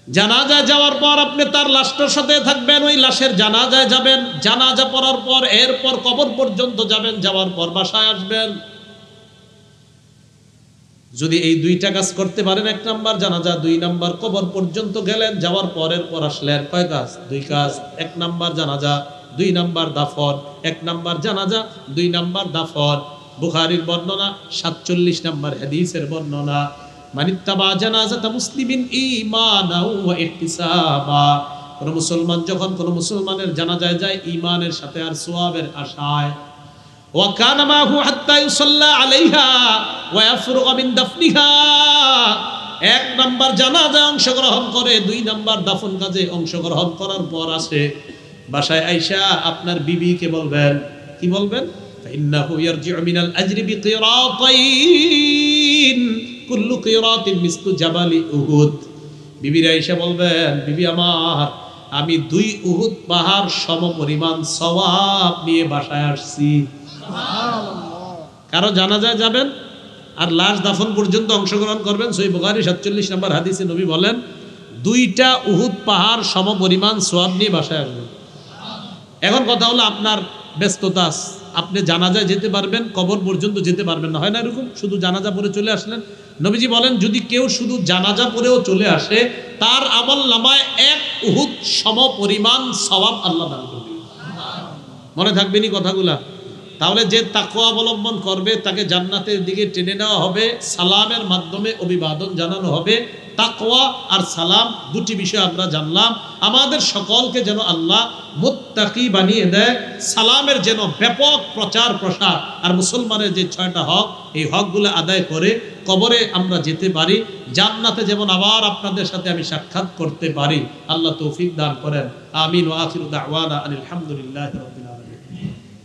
জানাজায় যাওয়ার পর আপনি তার লাশটার সাথে থাকবেন, ওই লাশের জানাজায় যাবেন, জানাজা পড়ার পর এরপর কবর পর্যন্ত যাবেন, যাওয়ার পর বাসায় আসবেন। যদি এই 2টা কাজ করতে পারেন, 1 নাম্বার জানাজা, 2 নাম্বার কবর পর্যন্ত গেলেন, যাওয়ার পরের পর আসলেন, কয় কাজ? 2 কাজ। 1 নাম্বার জানাজা, 2 নাম্বার দাফন। 1 নাম্বার জানাজা, 2 নাম্বার দাফন। বুখারীর বর্ণনা, 47 নাম্বার হাদিসের বর্ণনা, মানিত্তাবা জানাজাতা মুসলিমিন ঈমানাও ওয়া ইহতিসাবা, কোন মুসলমান যখন কোন মুসলমানের জানাজায় যায় ঈমানের সাথে আর সওয়াবের আশায়, ওয়া কানা মাহু হাত্তা ইউসাল্লা আলাইহা ওয়া ইয়াফরুগা মিন দাফনিহা, 1 নাম্বার জানাজায় অংশগ্রহণ করে, 2 নাম্বার দাফন কাজে অংশগ্রহণ করার পর আসে বাসায় আইসা আপনার বিবিকে বলবেন, কি বলবেন? ইন্নাহু ইয়ারজিউ মিনাল আজরি বিকিরাতাইন, কুল্লু কিরাতিন মিসলু জাবালি উহুদ। বিবিরা এসে বলবেন, বিবি আমার, আমি 2 উহুদ পাহাড় সমপরিমাণ সওয়াব নিয়ে বাসায় আসছি। কারো জানাজায় যাবেন আর লাশ দাফন পর্যন্ত অংশগ্রহণ করবেন। সহিহ বুখারী 47 নম্বর হাদিসে নবী বলেন 2টা উহুদ পাহাড় সমপরিমাণ সওয়াব নিয়ে বাসায় আসবেন। এখন কথা হলো আপনার ব্যস্ততা, আপনি জানাজায় যেতে পারবেন, কবর পর্যন্ত যেতে পারবেন না, হয় না এরকম? শুধু জানাজা পড়ে চলে আসলেন। নবীজি বলেন যদি কেউ শুধু জানাজা পড়েও চলে আসে, তার আমল নামায় 1 উহুদ সমপরিমাণ সওয়াব আল্লাহ দান করবে। মনে থাকবেনি কথাগুলা? তাহলে যে তাকওয়া অবলম্বন করবে তাকে জান্নাতের দিকে টেনে নেওয়া হবে, সালামের মাধ্যমে অভিবাদন জানানো হবে। তাকওয়া আর সালাম 2টি বিষয় আমরা জানলাম। আমাদের সকলকে যেন আল্লাহ মুত্তাকি বানিয়ে দেয়, সালামের যেন ব্যাপক প্রচার প্রসার, আর মুসলমানের যে 6টা হক, এই হকগুলো আদায় করে কবরে আমরা যেতে পারি, জান্নাতে যেমন আবার আপনাদের সাথে আমি সাক্ষাৎ করতে পারি। আল্লাহ তৌফিক দান করেন। আমিন ওয়া আখিরু দাওয়ানা আলহামদুলিল্লাহি রাব্বিল